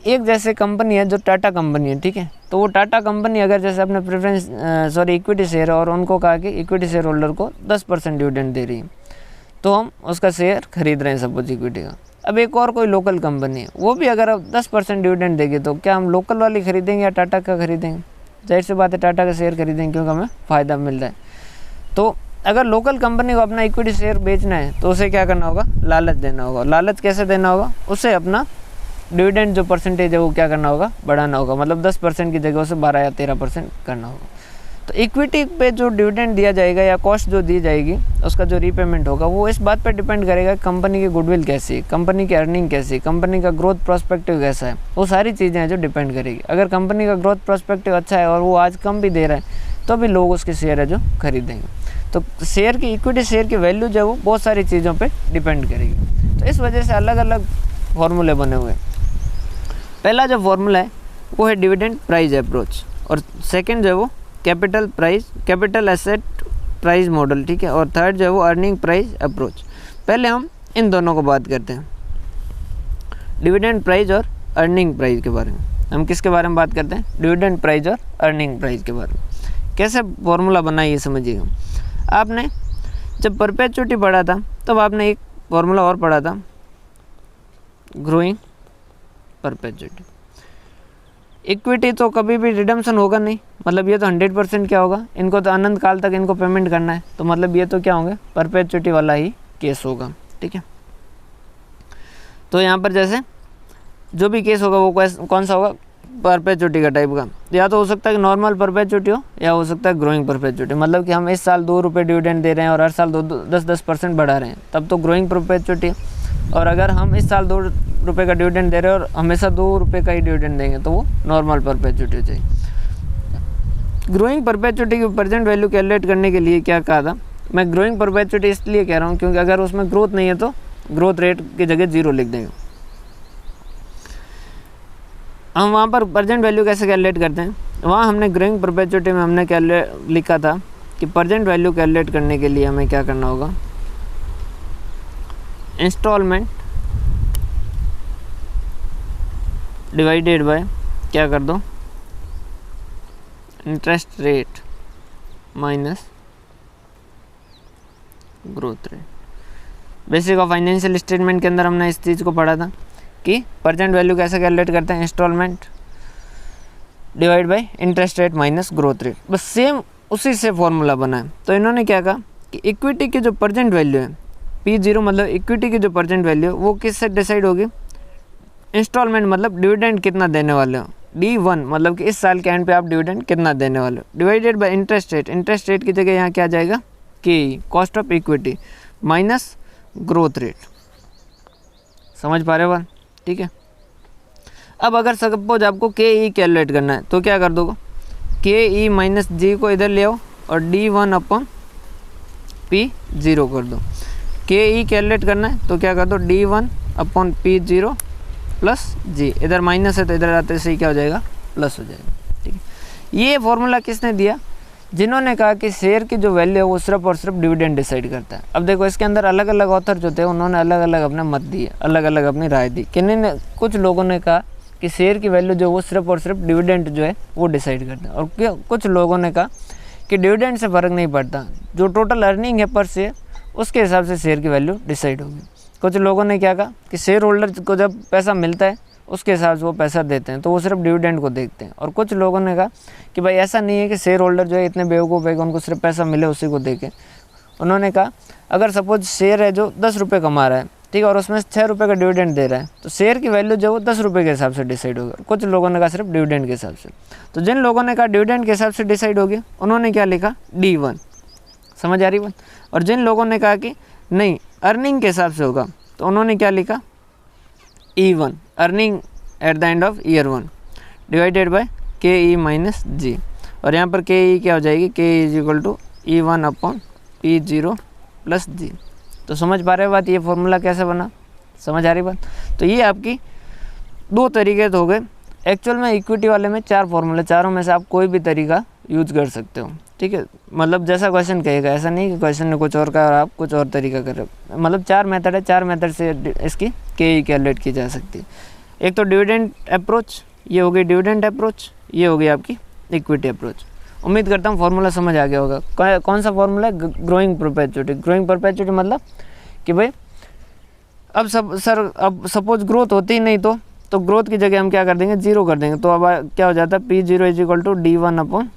एक जैसे कंपनी है जो टाटा कंपनी है, ठीक है, तो वो टाटा कंपनी अगर जैसे अपने इक्विटी शेयर और उनको कहा कि इक्विटी शेयर होल्डर को 10% डिविडेंड दे रही है, तो हम उसका शेयर खरीद रहे हैं सपोज इक्विटी का। अब एक और कोई लोकल कंपनी है, वो भी अगर अब 10% डिविडेंड देगी, तो क्या हम लोकल वाली खरीदेंगे या टाटा का खरीदेंगे? जाहिर सी बात है टाटा का शेयर खरीदेंगे, क्योंकि हमें फ़ायदा मिल रहा है। तो अगर लोकल कंपनी को अपना इक्विटी शेयर बेचना है तो उसे क्या करना होगा? लालच देना होगा। लालच कैसे देना होगा? उसे अपना डिविडेंड जो परसेंटेज है वो क्या करना होगा? बढ़ाना होगा। मतलब 10% की जगह उसे 12 या 13% करना होगा। तो इक्विटी पे जो डिविडेंड दिया जाएगा या कॉस्ट जो दी जाएगी, उसका जो रीपेमेंट होगा, वो इस बात पर डिपेंड करेगा कंपनी की गुडविल कैसी है, कंपनी की अर्निंग कैसी है, कंपनी का ग्रोथ प्रोस्पेक्टिव कैसा है। वो सारी चीज़ें हैं जो डिपेंड करेगी। अगर कंपनी का ग्रोथ प्रोस्पेक्टिव अच्छा है और वो आज कम भी दे रहा है, तो भी लोग उसके शेयर है जो खरीदेंगे। तो शेयर की, इक्विटी शेयर की वैल्यू जो है वो बहुत सारी चीज़ों पे डिपेंड करेगी। तो इस वजह से अलग अलग फार्मूले बने हुए हैं। पहला जो फार्मूला है वो है डिविडेंड प्राइस अप्रोच, और सेकंड जो है वो कैपिटल एसेट प्राइस मॉडल, ठीक है, और थर्ड जो है वो अर्निंग प्राइस अप्रोच। पहले हम इन दोनों को बात करते हैं, डिविडेंड प्राइस और अर्निंग प्राइस के बारे में। हम किसके बारे में बात करते हैं? डिविडेंड प्राइस और अर्निंग प्राइस के बारे में। कैसे फॉर्मूला बना ये समझिएगा। आपने जब परपेचुटी पढ़ा था तब आपने एक फॉर्मूला और पढ़ा था, ग्रोइंग परपेचुटी। इक्विटी तो कभी भी रिडम्पशन होगा नहीं, मतलब ये तो 100% क्या होगा, इनको तो अनंत काल तक इनको पेमेंट करना है, तो मतलब ये तो क्या होंगे? परपेचुटी वाला ही केस होगा, ठीक है। तो यहाँ पर जैसे जो भी केस होगा वो कौन सा होगा? परपेचुटी का टाइप का। या तो हो सकता है कि नॉर्मल परपेचुटी हो, या हो सकता है ग्रोइंग परपेचुटी। मतलब कि हम इस साल 2 रुपये डिविडेंड दे रहे हैं और हर साल 10% बढ़ा रहे हैं, तब तो ग्रोइंग परपेचुटी। और अगर हम इस साल 2 रुपये का डिविडेंड दे रहे हैं और हमेशा 2 रुपये का ही डिविडेंड देंगे, तो वो नॉर्मल परपेचुटी हो जाएगी। ग्रोइंग परपेचुटी की प्रेजेंट वैल्यू कैलकुलेट करने के लिए क्या कहा था? मैं ग्रोइंग परपेचुटी इसलिए कह रहा हूँ क्योंकि अगर उसमें ग्रोथ नहीं है तो ग्रोथ रेट की जगह 0 लिख देंगे। हम वहाँ पर प्रेजेंट वैल्यू कैसे कैलकुलेट करते हैं? वहाँ हमने ग्रोइंग परपेचुटी में हमने क्या लिखा था कि प्रेजेंट वैल्यू कैलकुलेट करने के लिए हमें क्या करना होगा? इंस्टॉलमेंट डिवाइडेड बाय क्या कर दो? Interest rate minus growth rate. Basic of financial statement के अंदर हमने इस चीज़ को पढ़ा था कि प्रेजेंट वैल्यू कैसे कैलकुलेट करते हैं? Instalment divide by interest rate minus growth rate. बस सेम उसी से फॉर्मूला बना है। तो इन्होंने क्या कहा कि इक्विटी की जो प्रेजेंट वैल्यू है P0, मतलब इक्विटी की जो प्रेजेंट वैल्यू है वो किससे डिसाइड होगी? इंस्टॉलमेंट मतलब डिविडेंड कितना देने वाले हो, D1 मतलब कि इस साल के एंड पे आप डिविडेंड कितना देने वाले हो, divided by interest rate. Interest rate की जगह यहाँ क्या जाएगा? कि cost of equity minus growth rate. समझ पा रहे हो बात? ठीक है। अब अगर सपोज आपको KE कैलकुलेट करना है तो क्या कर दोगे? KE माइनस G को इधर ले आओ और D1/P0 कर दो। KE कैलकुलेट करना है तो क्या कर दो? D1/P0 plus G। इधर माइनस है तो इधर आते से ही क्या हो जाएगा? प्लस हो जाएगा, ठीक है। ये फॉर्मूला किसने दिया? जिन्होंने कहा कि शेयर की जो वैल्यू है वो सिर्फ और सिर्फ डिविडेंड डिसाइड करता है। अब देखो इसके अंदर अलग अलग ऑथर जो थे उन्होंने अलग अलग अपने मत दिए, अलग अलग अपनी राय दी। किन्हीं ने, कुछ लोगों ने कहा कि शेयर की वैल्यू जो वो सिर्फ और सिर्फ डिविडेंड जो है वो डिसाइड करता है, और कुछ लोगों ने कहा कि डिविडेंड से फ़र्क नहीं पड़ता, जो टोटल अर्निंग है पर शेयर उसके हिसाब से शेयर की वैल्यू डिसाइड होगी। कुछ लोगों ने क्या कहा कि शेयर होल्डर को जब पैसा मिलता है उसके हिसाब से वो पैसा देते हैं, तो वो सिर्फ डिविडेंड को देखते हैं। और कुछ लोगों ने कहा कि भाई ऐसा नहीं है कि शेयर होल्डर जो है इतने बेवकूफ़ है कि उनको सिर्फ पैसा मिले उसी को देखें। उन्होंने कहा अगर सपोज शेयर है जो 10 रुपये कमा रहा है, ठीक है, और उसमें 6 रुपये का डिविडेंड दे रहा है, तो शेयर की वैल्यू जो है वो 10 रुपये के हिसाब से डिसाइड होगी। कुछ लोगों ने कहा सिर्फ डिविडेंड के हिसाब से। तो जिन लोगों ने कहा डिविडेंड के हिसाब से डिसाइड होगी उन्होंने क्या लिखा? D1। समझ आ रही बात? और जिन लोगों ने कहा कि नहीं अर्निंग के हिसाब से होगा तो उन्होंने क्या लिखा? E1, earning at the end of year 1 divided by KE minus G। और यहाँ पर KE क्या हो जाएगी? KE is equal to E1/P0 plus G। तो समझ पा रहे हो बात? ये फॉर्मूला कैसे बना? समझ आ रही बात? तो ये आपकी 2 तरीके तो हो गए। एक्चुअल में इक्विटी वाले में 4 फॉर्मूले, चारों में से आप कोई भी तरीका यूज कर सकते हो, ठीक है। मतलब जैसा क्वेश्चन कहेगा, ऐसा नहीं कि क्वेश्चन ने कुछ और कहा और आप कुछ और तरीका कर रहे हो। मतलब 4 मेथड है, 4 मेथड से इसकी KE कैलकुलेट की जा सकती है। एक तो डिविडेंड अप्रोच, ये हो गई डिविडेंड अप्रोच, ये हो गई आपकी इक्विटी अप्रोच। उम्मीद करता हूँ फार्मूला समझ आ गया होगा। कौन सा फार्मूला है? Growing perpetuity. ग्रोइंग परपेचुइटी मतलब कि भाई अब अब सपोज ग्रोथ होती ही नहीं तो ग्रोथ की जगह हम क्या कर देंगे? जीरो कर देंगे। तो अब क्या हो जाता है? P0 is equal to D1 upon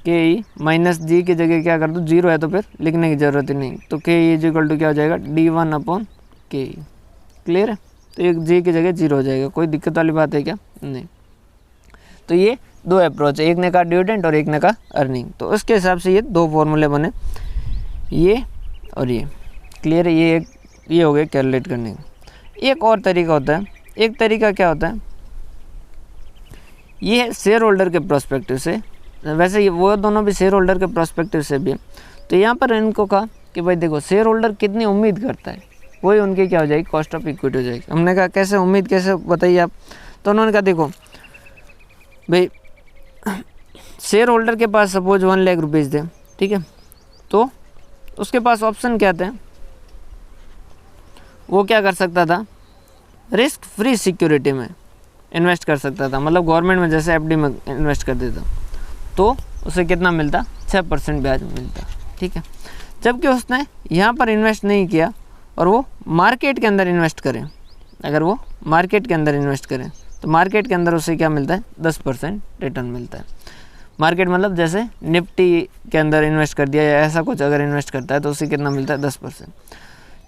KE minus g की जगह क्या कर दूँ? जीरो है तो फिर लिखने की ज़रूरत ही नहीं, तो KE इज इक्वल टू क्या हो जाएगा? D1 upon KE। क्लियर है? तो एक जी की जगह जीरो हो जाएगा। कोई दिक्कत वाली बात है क्या? नहीं। तो ये दो अप्रोच है, एक ने कहा डिविडेंड और एक ने कहा अर्निंग। तो उसके हिसाब से ये दो फॉर्मूले बने, ये और ये। क्लियर है? ये हो गया कैलकुलेट करने का। एक और तरीका होता है। एक तरीका क्या होता है? ये है शेयर होल्डर के प्रोस्पेक्टिव से। वैसे ये वो दोनों भी शेयर होल्डर के प्रोस्पेक्टिव से भी है। तो यहाँ पर इनको कहा कि भाई देखो शेयर होल्डर कितनी उम्मीद करता है, वही उनकी क्या हो जाएगी? कॉस्ट ऑफ इक्विटी हो जाएगी। हमने कहा कैसे उम्मीद, कैसे बताइए आप? तो उन्होंने कहा देखो भाई शेयर होल्डर के पास सपोज 1 लाख रुपीज़ थे, ठीक है, तो उसके पास ऑप्शन क्या थे? वो क्या कर सकता था? रिस्क फ्री सिक्योरिटी में इन्वेस्ट कर सकता था। मतलब गवर्नमेंट में जैसे FD में इन्वेस्ट कर देता तो उसे कितना मिलता? 6% ब्याज मिलता, ठीक है। जबकि उसने यहाँ पर इन्वेस्ट नहीं किया और वो मार्केट के अंदर इन्वेस्ट करें, अगर वो मार्केट के अंदर इन्वेस्ट करें तो मार्केट के अंदर उसे क्या मिलता है? 10% रिटर्न मिलता है। मार्केट मतलब जैसे निफ्टी के अंदर इन्वेस्ट कर दिया या ऐसा कुछ अगर इन्वेस्ट करता है तो उसे कितना मिलता है? 10%।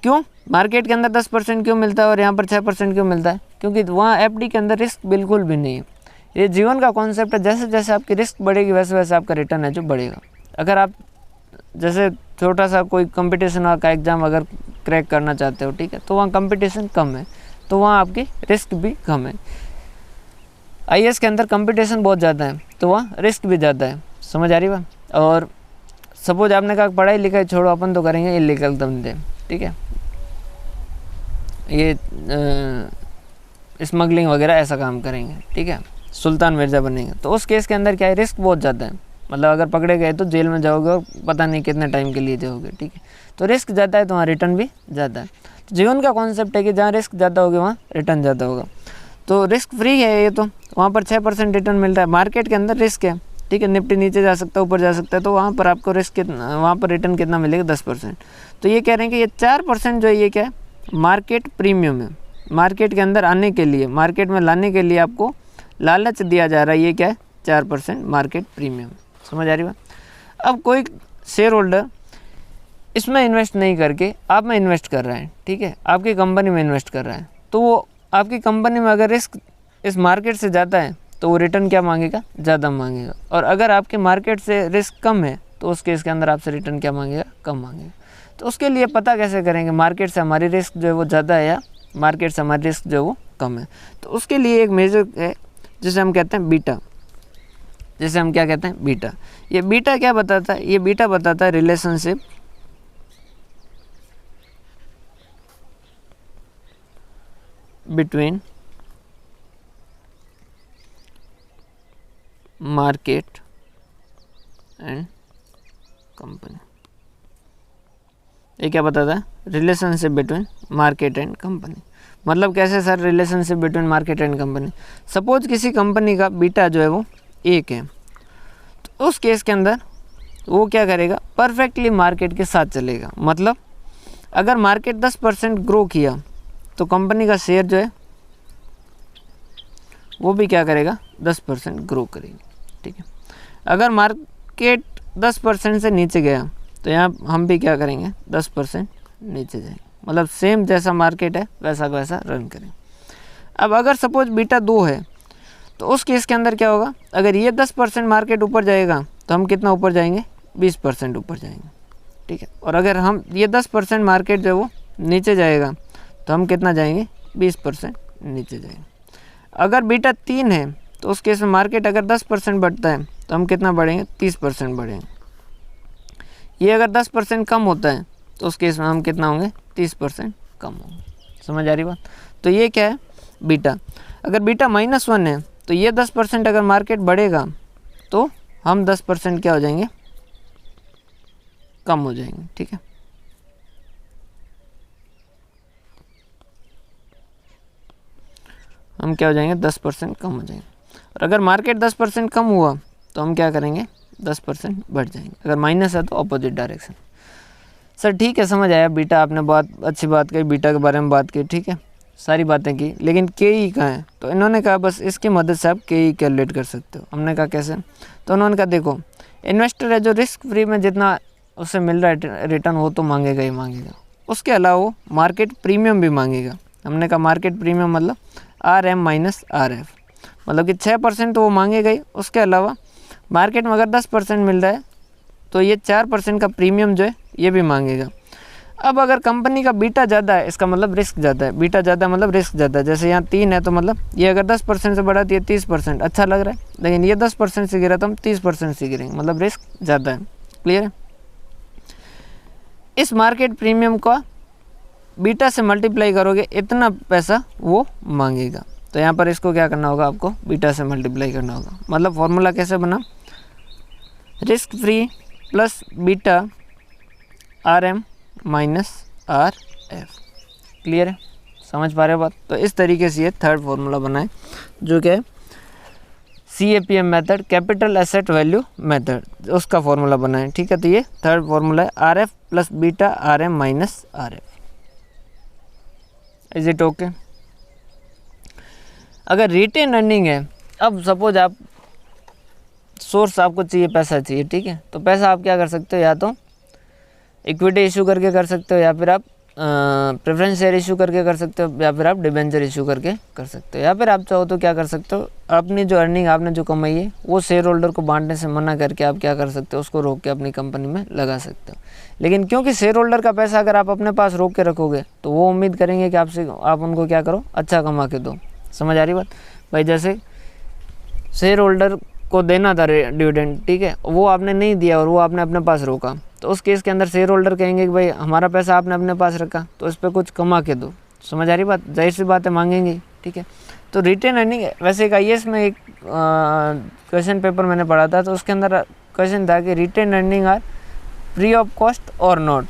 क्यों मार्केट के अंदर 10% क्यों मिलता है और यहाँ पर 6% क्यों मिलता है? क्योंकि वहाँ FD के अंदर रिस्क बिल्कुल भी नहीं है। ये जीवन का कॉन्सेप्ट है, जैसे जैसे आपकी रिस्क बढ़ेगी वैसे वैसे आपका रिटर्न है जो बढ़ेगा। अगर आप जैसे छोटा सा कोई कंपटीशन का एग्ज़ाम अगर क्रैक करना चाहते हो, ठीक है, तो वहाँ कंपटीशन कम है, तो वहाँ आपकी रिस्क भी कम है। IAS के अंदर कंपटीशन बहुत ज़्यादा है तो वहाँ रिस्क भी ज़्यादा है। समझ आ रही बात? और सपोज आपने कहा पढ़ाई लिखाई छोड़ो, अपन तो करेंगे इलीगल धंधे, ठीक है, ये स्मगलिंग वगैरह ऐसा काम करेंगे, ठीक है, सुल्तान मिर्ज़ा बनेंगे। तो उस केस के अंदर क्या है? रिस्क बहुत ज़्यादा है। मतलब अगर पकड़े गए तो जेल में जाओगे और पता नहीं कितने टाइम के लिए जाओगे, ठीक है। तो रिस्क ज़्यादा है तो वहाँ रिटर्न भी ज़्यादा है। तो जीवन का कॉन्सेप्ट है कि जहाँ रिस्क ज़्यादा होगा वहाँ रिटर्न ज़्यादा होगा। तो रिस्क फ्री है ये, तो वहाँ पर 6% रिटर्न मिलता है। मार्केट के अंदर रिस्क है, ठीक है, निफ्टी नीचे जा सकता है ऊपर जा सकता है, तो वहाँ पर आपको रिस्क कितना, वहाँ पर रिटर्न कितना मिलेगा? 10%। तो ये कह रहे हैं कि ये 4% जो है ये क्या है? मार्केट प्रीमियम है। मार्केट के अंदर आने के लिए, मार्केट में लाने के लिए आपको लालच दिया जा रहा है। ये क्या है? 4% मार्केट प्रीमियम। समझ आ रही बात? अब कोई शेयर होल्डर इसमें इन्वेस्ट नहीं करके आप में इन्वेस्ट कर रहा है, ठीक है, आपकी कंपनी में इन्वेस्ट कर रहा है, तो वो आपकी कंपनी में अगर रिस्क इस मार्केट से ज़्यादा है तो वो रिटर्न क्या मांगेगा? ज़्यादा मांगेगा। और अगर आपके मार्केट से रिस्क कम है तो उस केस के अंदर आपसे रिटर्न क्या मांगेगा? कम मांगेगा। तो उसके लिए पता कैसे करेंगे मार्केट से हमारी रिस्क जो है वो ज़्यादा है या मार्केट से हमारी रिस्क जो है वो कम है? तो उसके लिए एक मेजर है जिसे हम कहते हैं बीटा। जैसे हम क्या कहते हैं? बीटा। ये बीटा क्या बताता है? ये बीटा बताता है relationship between market and company. ये क्या बताता है? Relationship between market and company. मतलब कैसे sir relationship between market and company? Suppose किसी कंपनी का बीटा जो है वो 1 है, तो उस केस के अंदर वो क्या करेगा? परफेक्टली मार्केट के साथ चलेगा। मतलब अगर मार्केट 10% ग्रो किया तो कंपनी का शेयर जो है वो भी क्या करेगा? 10% ग्रो करेगी, ठीक है। अगर मार्केट 10% से नीचे गया तो यहाँ हम भी क्या करेंगे? 10% नीचे जाएंगे। मतलब सेम जैसा मार्केट है वैसा वैसा रन करें। अब अगर सपोज बीटा 2 है तो उस केस के अंदर क्या होगा? अगर ये 10% मार्केट ऊपर जाएगा तो हम कितना ऊपर जाएंगे? 20% ऊपर जाएंगे, ठीक है। और अगर हम ये 10% मार्केट जो है वो नीचे जाएगा तो हम कितना जाएंगे? 20% नीचे जाएंगे। अगर बीटा 3 है तो उस केस में मार्केट अगर 10% बढ़ता है तो हम कितना बढ़ेंगे? 30% बढ़ेंगे। ये अगर 10% कम होता है तो उस केस में हम कितना होंगे? 30% कम होंगे। समझ आ रही बात? तो ये क्या है? बीटा। अगर बीटा -1 है तो ये 10% अगर मार्केट बढ़ेगा तो हम 10% क्या हो जाएंगे? कम हो जाएंगे, ठीक है। हम क्या हो जाएंगे 10% कम हो जाएंगे। और अगर मार्केट 10% कम हुआ तो हम क्या करेंगे 10% बढ़ जाएंगे। अगर माइनस है तो अपोजिट डायरेक्शन। सर ठीक है, समझ आया। बीटा आपने बहुत अच्छी बात कही, बीटा के बारे में बात की, ठीक है, सारी बातें की, लेकिन के ई कहाँ है? तो इन्होंने कहा बस इसकी मदद से आप के ई कैलकुलेट कर सकते हो। हमने कहा कैसे? तो उन्होंने कहा देखो, इन्वेस्टर है जो रिस्क फ्री में जितना उसे मिल रहा है रिटर्न वो तो मांगेगा ही मांगेगा, उसके अलावा वो मार्केट प्रीमियम भी मांगेगा। हमने कहा मार्केट प्रीमियम मतलब RM माइनस RF, मतलब कि 6% तो वो मांगेगा ही, उसके अलावा मार्केट में अगर 10% मिल रहा है तो ये 4% का प्रीमियम जो है ये भी मांगेगा। अब अगर कंपनी का बीटा ज़्यादा है इसका मतलब रिस्क ज़्यादा है, बीटा ज़्यादा है मतलब रिस्क ज़्यादा है। जैसे यहाँ 3 है तो मतलब ये अगर 10% से बढ़ा तो ये 30%, अच्छा लग रहा है, लेकिन ये 10% से गिरा तो हम 30% से गिरेंगे, मतलब रिस्क ज़्यादा है। क्लियर है? इस मार्केट प्रीमियम का बीटा से मल्टीप्लाई करोगे इतना पैसा वो मांगेगा। तो यहाँ पर इसको क्या करना होगा, आपको बीटा से मल्टीप्लाई करना होगा। मतलब फॉर्मूला कैसे बना, risk free plus beta RM minus RF। Clear है? समझ पा रहे हो बात? तो इस तरीके से ये थर्ड फार्मूला बना है जो कि CAPM method, capital asset value method, उसका फार्मूला बना है। ठीक है, तो ये थर्ड फार्मूला है RF plus beta RM minus RF। Is it okay? अगर रिटेन अर्निंग है, अब सपोज आप सोर्स आपको चाहिए, पैसा चाहिए, ठीक है, तो पैसा आप क्या कर सकते हो, या तो इक्विटी इशू करके कर सकते हो, या फिर आप प्रेफरेंस शेयर इशू करके कर सकते हो, या फिर आप डिबेंचर इशू करके कर सकते हो, या फिर आप चाहो तो क्या कर सकते हो, अपनी जो अर्निंग आपने जो कमाई है वो शेयर होल्डर को बांटने से मना करके आप क्या कर सकते हो, उसको रोक के अपनी कंपनी में लगा सकते हो। लेकिन क्योंकि शेयर होल्डर का पैसा अगर आप अपने पास रोक के रखोगे तो वो उम्मीद करेंगे कि आपसे आप उनको क्या करो, अच्छा कमा के दो। समझ आ रही बात भाई? जैसे शेयर होल्डर को देना था डिविडेंड, ठीक है, वो आपने नहीं दिया और वो आपने अपने पास रोका, तो उस केस के अंदर शेयर होल्डर कहेंगे कि भाई हमारा पैसा आपने अपने पास रखा तो इस पर कुछ कमा के दो। समझ आ रही बात? जाहिर सी बात है, मांगेंगे। ठीक है, तो रिटेन अर्निंग वैसे एक IAS में एक क्वेश्चन पेपर मैंने पढ़ा था, तो उसके अंदर क्वेश्चन था कि retain earning are free of cost और नॉट,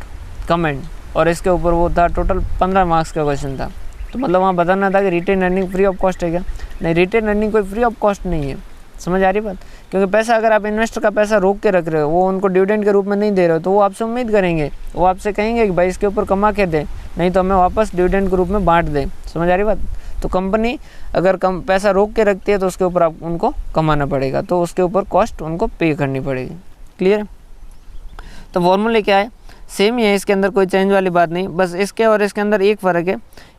कमेंट, और इसके ऊपर वो था टोटल 15 मार्क्स का क्वेश्चन था। तो मतलब वहाँ बताना था कि retain earning free of cost है क्या? नहीं, रिटेन अर्निंग कोई फ्री ऑफ कॉस्ट नहीं है। समझ आ रही बात? क्योंकि पैसा अगर आप इन्वेस्टर का पैसा रोक के रख रहे हो, वो उनको डिविडेंड के रूप में नहीं दे रहे हो, तो वो आपसे उम्मीद करेंगे, वो आपसे कहेंगे कि भाई इसके ऊपर कमा के दे, नहीं तो हमें वापस डिविडेंड के रूप में बांट दे। समझ आ रही बात? तो कंपनी अगर कम पैसा रोक के रखती है तो उसके ऊपर आप उनको कमाना पड़ेगा, तो उसके ऊपर कॉस्ट उनको पे करनी पड़ेगी। क्लियर? तो फॉर्मूले क्या है, सेम ही है, इसके अंदर कोई चेंज वाली बात नहीं। बस इसके और इसके अंदर एक फ़र्क है,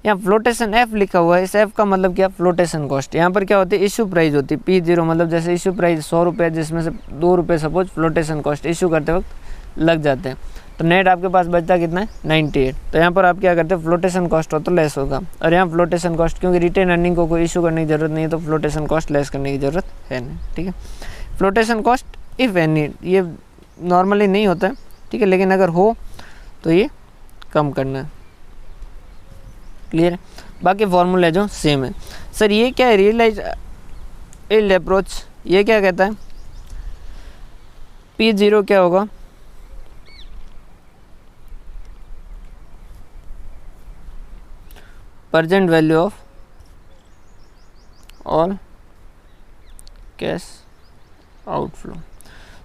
यहाँ फ्लोटेशन F लिखा हुआ है, इस F का मतलब क्या, फ्लोटेशन कॉस्ट। यहाँ पर क्या होती है, इशू प्राइस होती है P0, मतलब जैसे इशू प्राइस 100 रुपये, जिसमें से 2 रुपये सपोज फ्लोटेशन कॉस्ट इशू करते वक्त लग जाते हैं, तो नेट आपके पास बचता कितना है, 98। तो यहाँ पर आप क्या करते हैं, फ्लोटेशन कॉस्ट हो तो लेस होगा, और यहाँ फ्लोटेशन कॉस्ट, क्योंकि रिटेन अर्निंग को कोई इशू करने की ज़रूरत नहीं है, तो फ्लोटेशन कॉस्ट लेस करने की ज़रूरत है नहीं। ठीक है, फ्लोटेशन कॉस्ट इफ़ एनी, ये नॉर्मली नहीं होता है, ठीक है, लेकिन अगर हो तो ये कम करना है। क्लियर है? बाकी फॉर्मूला जो सेम है। सर ये क्या है, रियलाइज यील्ड अप्रोच, ये क्या कहता है, P0 क्या होगा, present value of all cash outflow.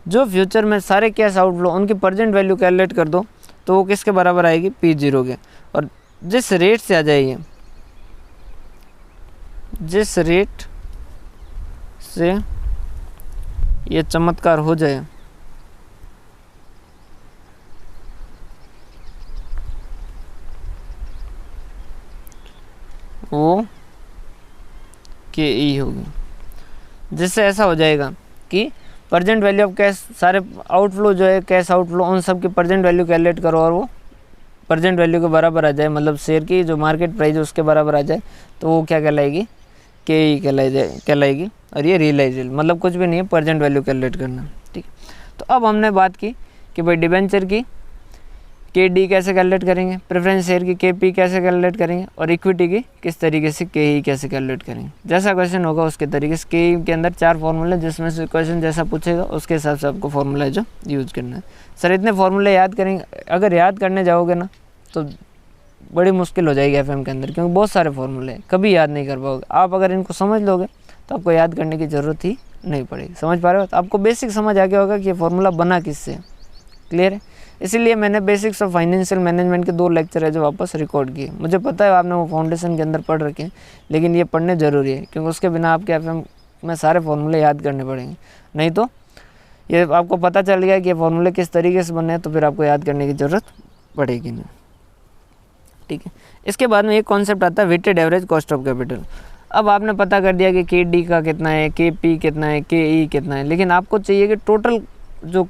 जो फ्यूचर में सारे कैश आउटफ्लो उनकी प्रेजेंट वैल्यू कैलकुलेट कर दो तो वो किसके बराबर आएगी, P0 के। और जिस रेट से आ जाएगी, जिस रेट से ये चमत्कार हो जाए, वो KE होगी। जिससे ऐसा हो जाएगा कि प्रेजेंट वैल्यू ऑफ कैश, सारे आउटफ्लो जो है कैश आउटफ्लो, उन सब की प्रेजेंट वैल्यू कैलकुलेट करो और वो प्रेजेंट वैल्यू के बराबर आ जाए, मतलब शेयर की जो मार्केट प्राइस है उसके बराबर आ जाए, तो वो क्या कहलाएगी, KE कहलाएगी। और ये रियलाइज यील्ड मतलब कुछ भी नहीं है, प्रेजेंट वैल्यू कैलकुलेट करना। ठीक, तो अब हमने बात की कि भाई डिबेंचर की KD कैसे कैलकुलेट करेंगे, प्रेफरेंस शेयर की KP कैसे कैलकुलेट करेंगे, और इक्विटी की किस तरीके से KE कैसे कैलकुलेट करेंगे। जैसा क्वेश्चन होगा उसके तरीके से, KE के अंदर 4 फार्मूले, जिसमें से क्वेश्चन जैसा पूछेगा उसके हिसाब से आपको फार्मूला जो यूज़ करना है। सर इतने फार्मूले याद करेंगे, अगर याद करने जाओगे ना तो बड़ी मुश्किल हो जाएगी एफएम के अंदर, क्योंकि बहुत सारे फॉर्मूले कभी याद नहीं कर पाओगे। आप अगर इनको समझ लोगे तो आपको याद करने की ज़रूरत ही नहीं पड़ेगी। समझ पा रहे हो? तो आपको बेसिक समझ आ गया होगा कि ये फार्मूला बना किससे। क्लियर है? इसीलिए मैंने बेसिक्स ऑफ फाइनेंशियल मैनेजमेंट के 2 लेक्चर है जो वापस रिकॉर्ड किए। मुझे पता है आपने वो फाउंडेशन के अंदर पढ़ रखे हैं, लेकिन ये पढ़ने ज़रूरी है, क्योंकि उसके बिना आपके एफएम में सारे फार्मूले याद करने पड़ेंगे। नहीं तो ये आपको पता चल गया कि ये फार्मूले किस तरीके से बने हैं, तो फिर आपको याद करने की ज़रूरत पड़ेगी नहीं। ठीक है। इसके बाद में एक कॉन्सेप्ट आता है weighted average cost of capital. अब आपने पता कर दिया कि के डी का कितना है, के पी कितना है, के ई कितना है, लेकिन आपको चाहिए कि टोटल जो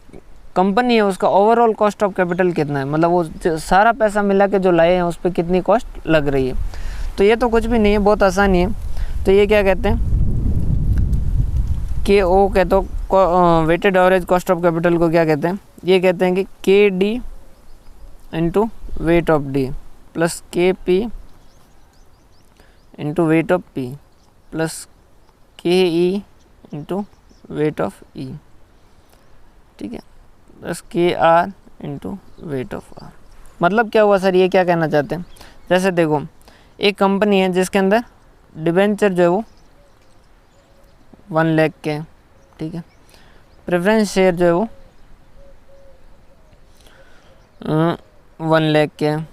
कंपनी है उसका ओवरऑल कॉस्ट ऑफ कैपिटल कितना है, मतलब वो सारा पैसा मिला के जो लाए हैं उस पर कितनी कॉस्ट लग रही है। तो ये तो कुछ भी नहीं है, बहुत आसानी है। तो ये क्या कहते हैं कि ओ कहते हो weighted average cost of capital को क्या कहते हैं, ये कहते हैं कि k d into weight of d plus k p into weight of p plus k e into weight of e, ठीक है, plus k r into weight of r. मतलब क्या हुआ सर, ये क्या कहना चाहते हैं? जैसे देखो एक कंपनी है जिसके अंदर डिबेंचर जो है वो 1 लाख के हैं, ठीक है, प्रेफरेंस शेयर जो है वो 1 लाख के हैं,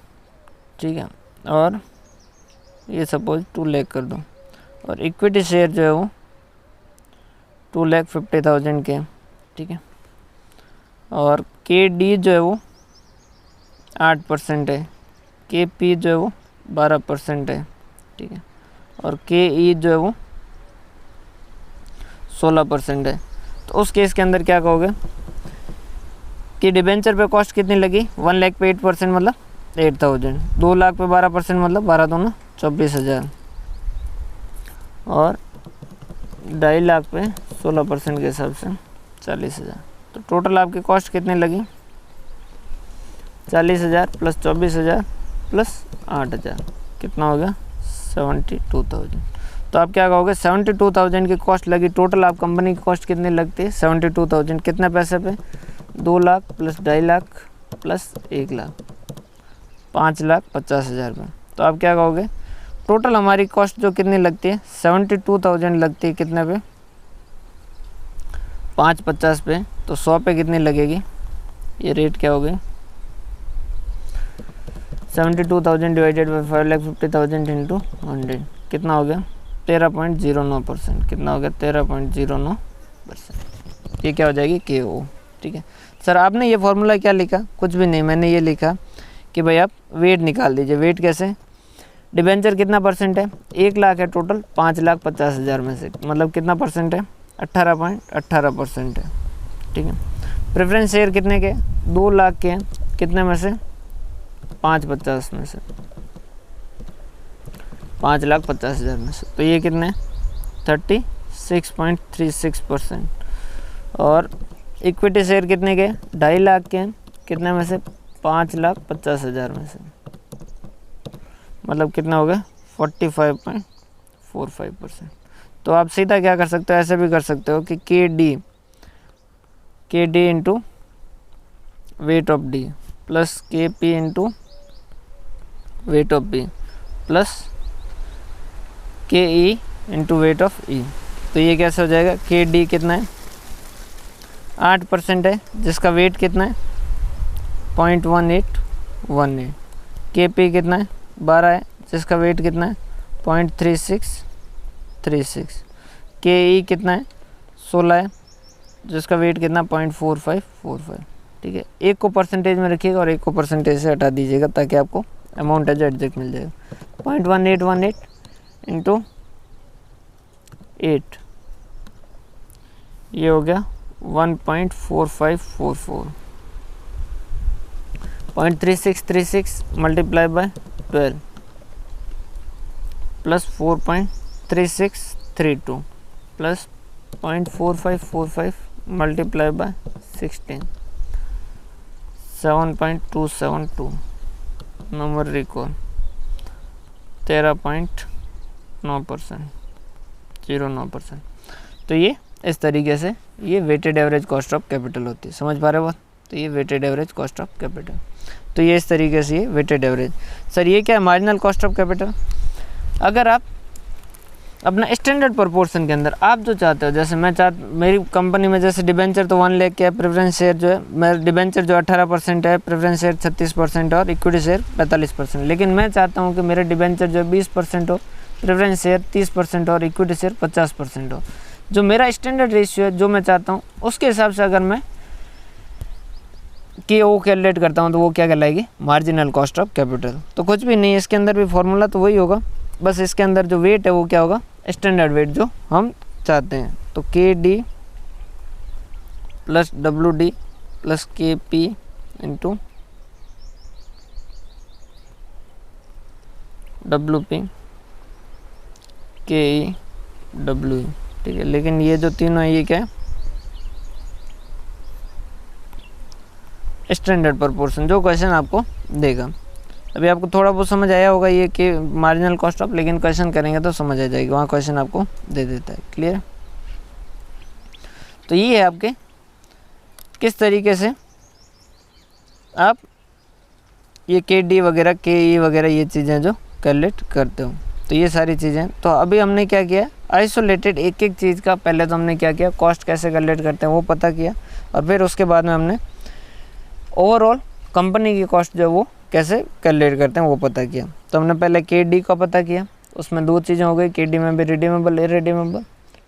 ठीक है, और ये सपोज 2 लाख कर दो, और इक्विटी शेयर जो है वो 2,50,000 के हैं, ठीक है, और के डी जो है वो 8% है, के पी जो है वो 12% है, ठीक है, और के ई जो है वो 16% है। तो उस केस के अंदर क्या कहोगे कि डिबेंचर पे कॉस्ट कितनी लगी? 1 लाख पे 8% मतलब 8,000, 2 लाख पे 12% मतलब 12 दूना 24,000, और 2.5 लाख पे 16% के हिसाब से 40,000। तो टोटल आपकी कॉस्ट कितनी लगी? 40,000 प्लस 24,000 प्लस 8,000, कितना हो गया? 72,000। तो आप क्या कहोगे? 72,000 की कॉस्ट लगी। टोटल आप कंपनी की कॉस्ट कितनी लगती है? 72,000। कितने पैसे पे? 2 लाख प्लस 2.5 लाख प्लस 1 लाख, 5,50,000 पे। तो आप क्या कहोगे? टोटल हमारी कॉस्ट जो कितनी लगती है? 72,000 लगती है। कितने पे? 550 पे। तो 100 पे कितनी लगेगी? ये रेट क्या हो गई? 72,000 डिवाइडेड बाई 5,50,000 इंटू 100, कितना हो गया? 13.09%। कितना हो गया? 13.09%। ये क्या हो जाएगी? के ओ। ठीक है सर, आपने ये फॉर्मूला क्या लिखा? कुछ भी नहीं, मैंने ये लिखा कि भाई आप वेट निकाल दीजिए। वेट कैसे? डिबेंचर कितना परसेंट है? 1 लाख है टोटल, 5,50,000 में से मतलब कितना परसेंट है? 18.18% है, ठीक है। प्रेफरेंस शेयर कितने के? 2 लाख के हैं, कितने में से? 550 में से, 5,50,000 में से। तो ये कितने? 36.36%। और इक्विटी शेयर कितने के? 2.5 लाख के हैं, कितने में से? 5,50,000 में से, मतलब कितना हो गया? 45.45%। तो आप सीधा क्या कर सकते हो? ऐसे भी कर सकते हो कि k d into weight of d plus k p into weight of p plus k e into weight of e. तो ये कैसे हो जाएगा? के डी कितना है? 8% है, जिसका वेट कितना है? 0.1818। के पी कितना है? 12 है, जिसका वेट कितना है? 0.3636। के ई कितना है? 16 है, जिसका वेट कितना? 0.4545। ठीक है, एक को परसेंटेज में रखिएगा और एक को परसेंटेज से हटा दीजिएगा ताकि आपको अमाउंट एज एग्जैक्ट मिल जाएगा। 0.1818 इंटू 8, ये हो गया 1.4544। 0.3636 multiply by 12 plus 4.3632 plus 0.4545 multiply by 16, 7.272। Number recall 13.9%, 09%। तो ये इस तरीके से ये weighted average cost of capital होती है। समझ पा रहे हो बात? तो ये weighted average cost of capital. तो ये इस तरीके से ये वेटेड एवरेज। सर ये क्या है, मार्जिनल कॉस्ट ऑफ कैपिटल। अगर आप अपना स्टैंडर्ड प्रोपोर्शन के अंदर आप जो चाहते हो, जैसे मेरी कंपनी में जैसे डिबेंचर तो 1 लाख के है, प्रेफरेंस शेयर जो है, मेरा डिबेंचर जो 18% है, प्रेफरेंस शेयर 36% और इक्विटी शेयर 45%। लेकिन मैं चाहता हूँ कि मेरे डिबेंचर जो 20% हो, प्रेफरेंस शेयर 30% और इक्विटी शेयर 50% हो। जो मेरा स्टैंडर्ड रेशियो है, जो मैं चाहता हूँ, उसके हिसाब से अगर मैं कि वो कैलकुलेट करता हूँ तो वो क्या कहलाएगी, मार्जिनल कॉस्ट ऑफ कैपिटल। तो कुछ भी नहीं है इसके अंदर भी फॉर्मूला तो वही होगा, बस इसके अंदर जो वेट है वो क्या होगा, स्टैंडर्ड वेट जो हम चाहते हैं। तो के D plus W D plus k p into W P के ई डब्ल्यू, ठीक है। लेकिन ये जो तीनों है ये क्या है, स्टैंडर्ड प्रोपोर्शन जो क्वेश्चन आपको देगा। अभी आपको थोड़ा बहुत समझ आया होगा ये कि मार्जिनल कॉस्ट ऑफ, लेकिन क्वेश्चन करेंगे तो समझ आ जाएगी, वहाँ क्वेश्चन आपको दे देता है। क्लियर। तो ये है आपके किस तरीके से आप ये के डी वगैरह के ई वगैरह ये चीज़ें जो कैलकुलेट करते हो। तो ये सारी चीज़ें, तो अभी हमने क्या किया, आइसोलेटेड एक एक चीज़ का पहले तो हमने क्या किया, कॉस्ट कैसे कैलकुलेट करते हैं वो पता किया, और फिर उसके बाद में हमने ओवरऑल कंपनी की कॉस्ट जो है वो कैसे कैलकुलेट करते हैं वो पता किया। तो हमने पहले के डी का पता किया, उसमें 2 चीज़ें हो गई, के डी में भी रिडीमेबल इरेडीमेबल,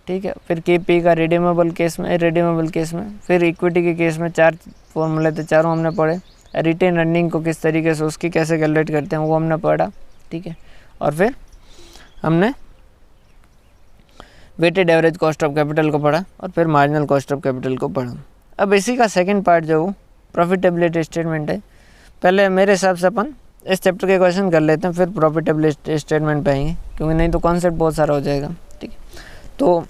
ठीक है। फिर के पी का रिडीमेबल केस में, इरेडीमेबल केस में, फिर इक्विटी के केस में 4 फॉर्मूले थे, चारों हमने पढ़े। रिटेन अर्निंग को किस तरीके से उसकी कैसे कैलकुलेट करते हैं वो हमने पढ़ा, ठीक है। और फिर हमने weighted average cost of capital को पढ़ा, और फिर मार्जिनल कॉस्ट ऑफ कैपिटल को पढ़ा। अब इसी का सेकेंड पार्ट जो वो प्रॉफिटेबिलिटी स्टेटमेंट है। पहले मेरे हिसाब से अपन इस चैप्टर के क्वेश्चन कर लेते हैं, फिर प्रॉफिटेबिलिटी स्टेटमेंट पे आएंगे, क्योंकि नहीं तो कॉन्सेप्ट बहुत सारा हो जाएगा, ठीक है। तो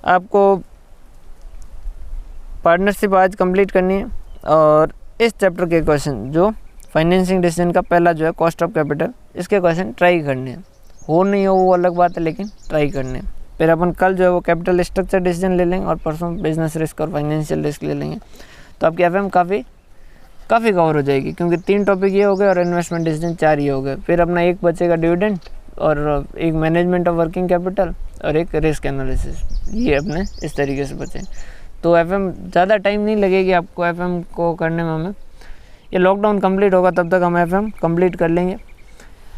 आपको पार्टनरशिप आज कंप्लीट करनी है, और इस चैप्टर के क्वेश्चन जो फाइनेंसिंग डिसीजन का पहला जो है कॉस्ट ऑफ कैपिटल, इसके क्वेश्चन ट्राई करने हैं। हो नहीं हो वो अलग बात है, लेकिन ट्राई करने हैं। फिर अपन कल जो है वो कैपिटल स्ट्रक्चर डिसीजन ले लेंगे, और परसों बिजनेस रिस्क और फाइनेंशियल रिस्क ले लेंगे। तो आपकी एफएम काफ़ी कवर हो जाएगी, क्योंकि 3 टॉपिक ये हो गए और इन्वेस्टमेंट डिसीजन 4 ये हो गए। फिर अपना एक बचेगा डिविडेंड, और एक मैनेजमेंट ऑफ वर्किंग कैपिटल, और एक रिस्क एनालिसिस, ये अपने इस तरीके से बचे। तो एफएम ज़्यादा टाइम नहीं लगेगी आपको एफएम को करने में। हमें ये लॉकडाउन कंप्लीट होगा तब तक हम एफएम कंप्लीट कर लेंगे।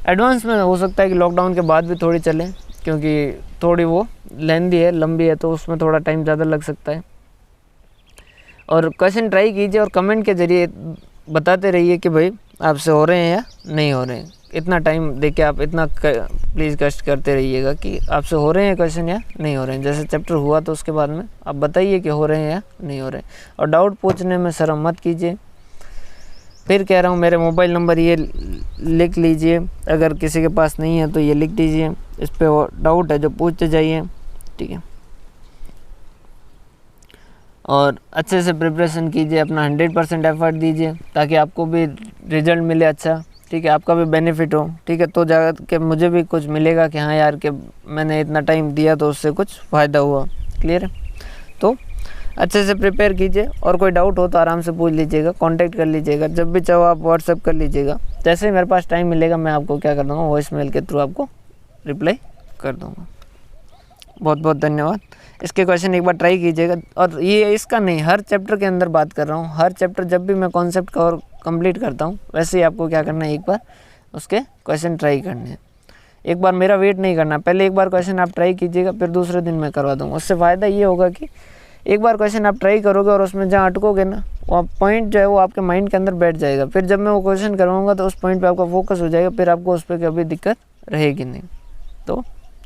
एडवांस में हो सकता है कि लॉकडाउन के बाद भी थोड़ी चले, क्योंकि थोड़ी वो लेंदी है, लंबी है, तो उसमें थोड़ा टाइम ज़्यादा लग सकता है। और क्वेश्चन ट्राई कीजिए, और कमेंट के ज़रिए बताते रहिए कि भाई आपसे हो रहे हैं या नहीं हो रहे हैं। इतना टाइम देके आप इतना प्लीज़ कष्ट करते रहिएगा कि आपसे हो रहे हैं क्वेश्चन या नहीं हो रहे हैं। जैसे चैप्टर हुआ तो उसके बाद में आप बताइए कि हो रहे हैं या नहीं हो रहे हैं, और डाउट पूछने में शर्म मत कीजिए। फिर कह रहा हूँ, मेरे मोबाइल नंबर ये लिख लीजिए, अगर किसी के पास नहीं है तो ये लिख दीजिए, इस पर डाउट है जो पूछते जाइए, ठीक है। और अच्छे से प्रिपरेशन कीजिए, अपना 100% एफर्ट दीजिए, ताकि आपको भी रिजल्ट मिले अच्छा, ठीक है, आपका भी बेनिफिट हो, ठीक है। तो जा के मुझे भी कुछ मिलेगा कि हाँ यार कि मैंने इतना टाइम दिया तो उससे कुछ फ़ायदा हुआ। क्लियर है। तो अच्छे से प्रिपेयर कीजिए, और कोई डाउट हो तो आराम से पूछ लीजिएगा, कांटेक्ट कर लीजिएगा, जब भी चाहो आप व्हाट्सएप कर लीजिएगा। जैसे ही मेरे पास टाइम मिलेगा मैं आपको क्या कर दूँगा, वॉइस मेल के थ्रू आपको रिप्लाई कर दूँगा। बहुत बहुत धन्यवाद। इसके क्वेश्चन एक बार ट्राई कीजिएगा, और ये इसका नहीं, हर चैप्टर के अंदर बात कर रहा हूँ। हर चैप्टर जब भी मैं कॉन्सेप्ट कवर कंप्लीट करता हूँ, वैसे ही आपको क्या करना है, एक बार उसके क्वेश्चन ट्राई करने हैं। एक बार मेरा वेट नहीं करना, पहले एक बार क्वेश्चन आप ट्राई कीजिएगा, फिर दूसरे दिन मैं करवा दूँगा। उससे फ़ायदा ये होगा कि एक बार क्वेश्चन आप ट्राई करोगे और उसमें जहाँ अटकोगे ना, वो पॉइंट जो है वो आपके माइंड के अंदर बैठ जाएगा। फिर जब मैं वो क्वेश्चन करवाऊँगा तो उस पॉइंट पर आपका फोकस हो जाएगा, फिर आपको उस पर कभी दिक्कत रहेगी नहीं। तो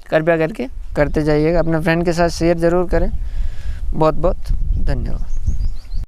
कृपया करके करते जाइएगा, अपने फ्रेंड के साथ शेयर ज़रूर करें। बहुत बहुत धन्यवाद।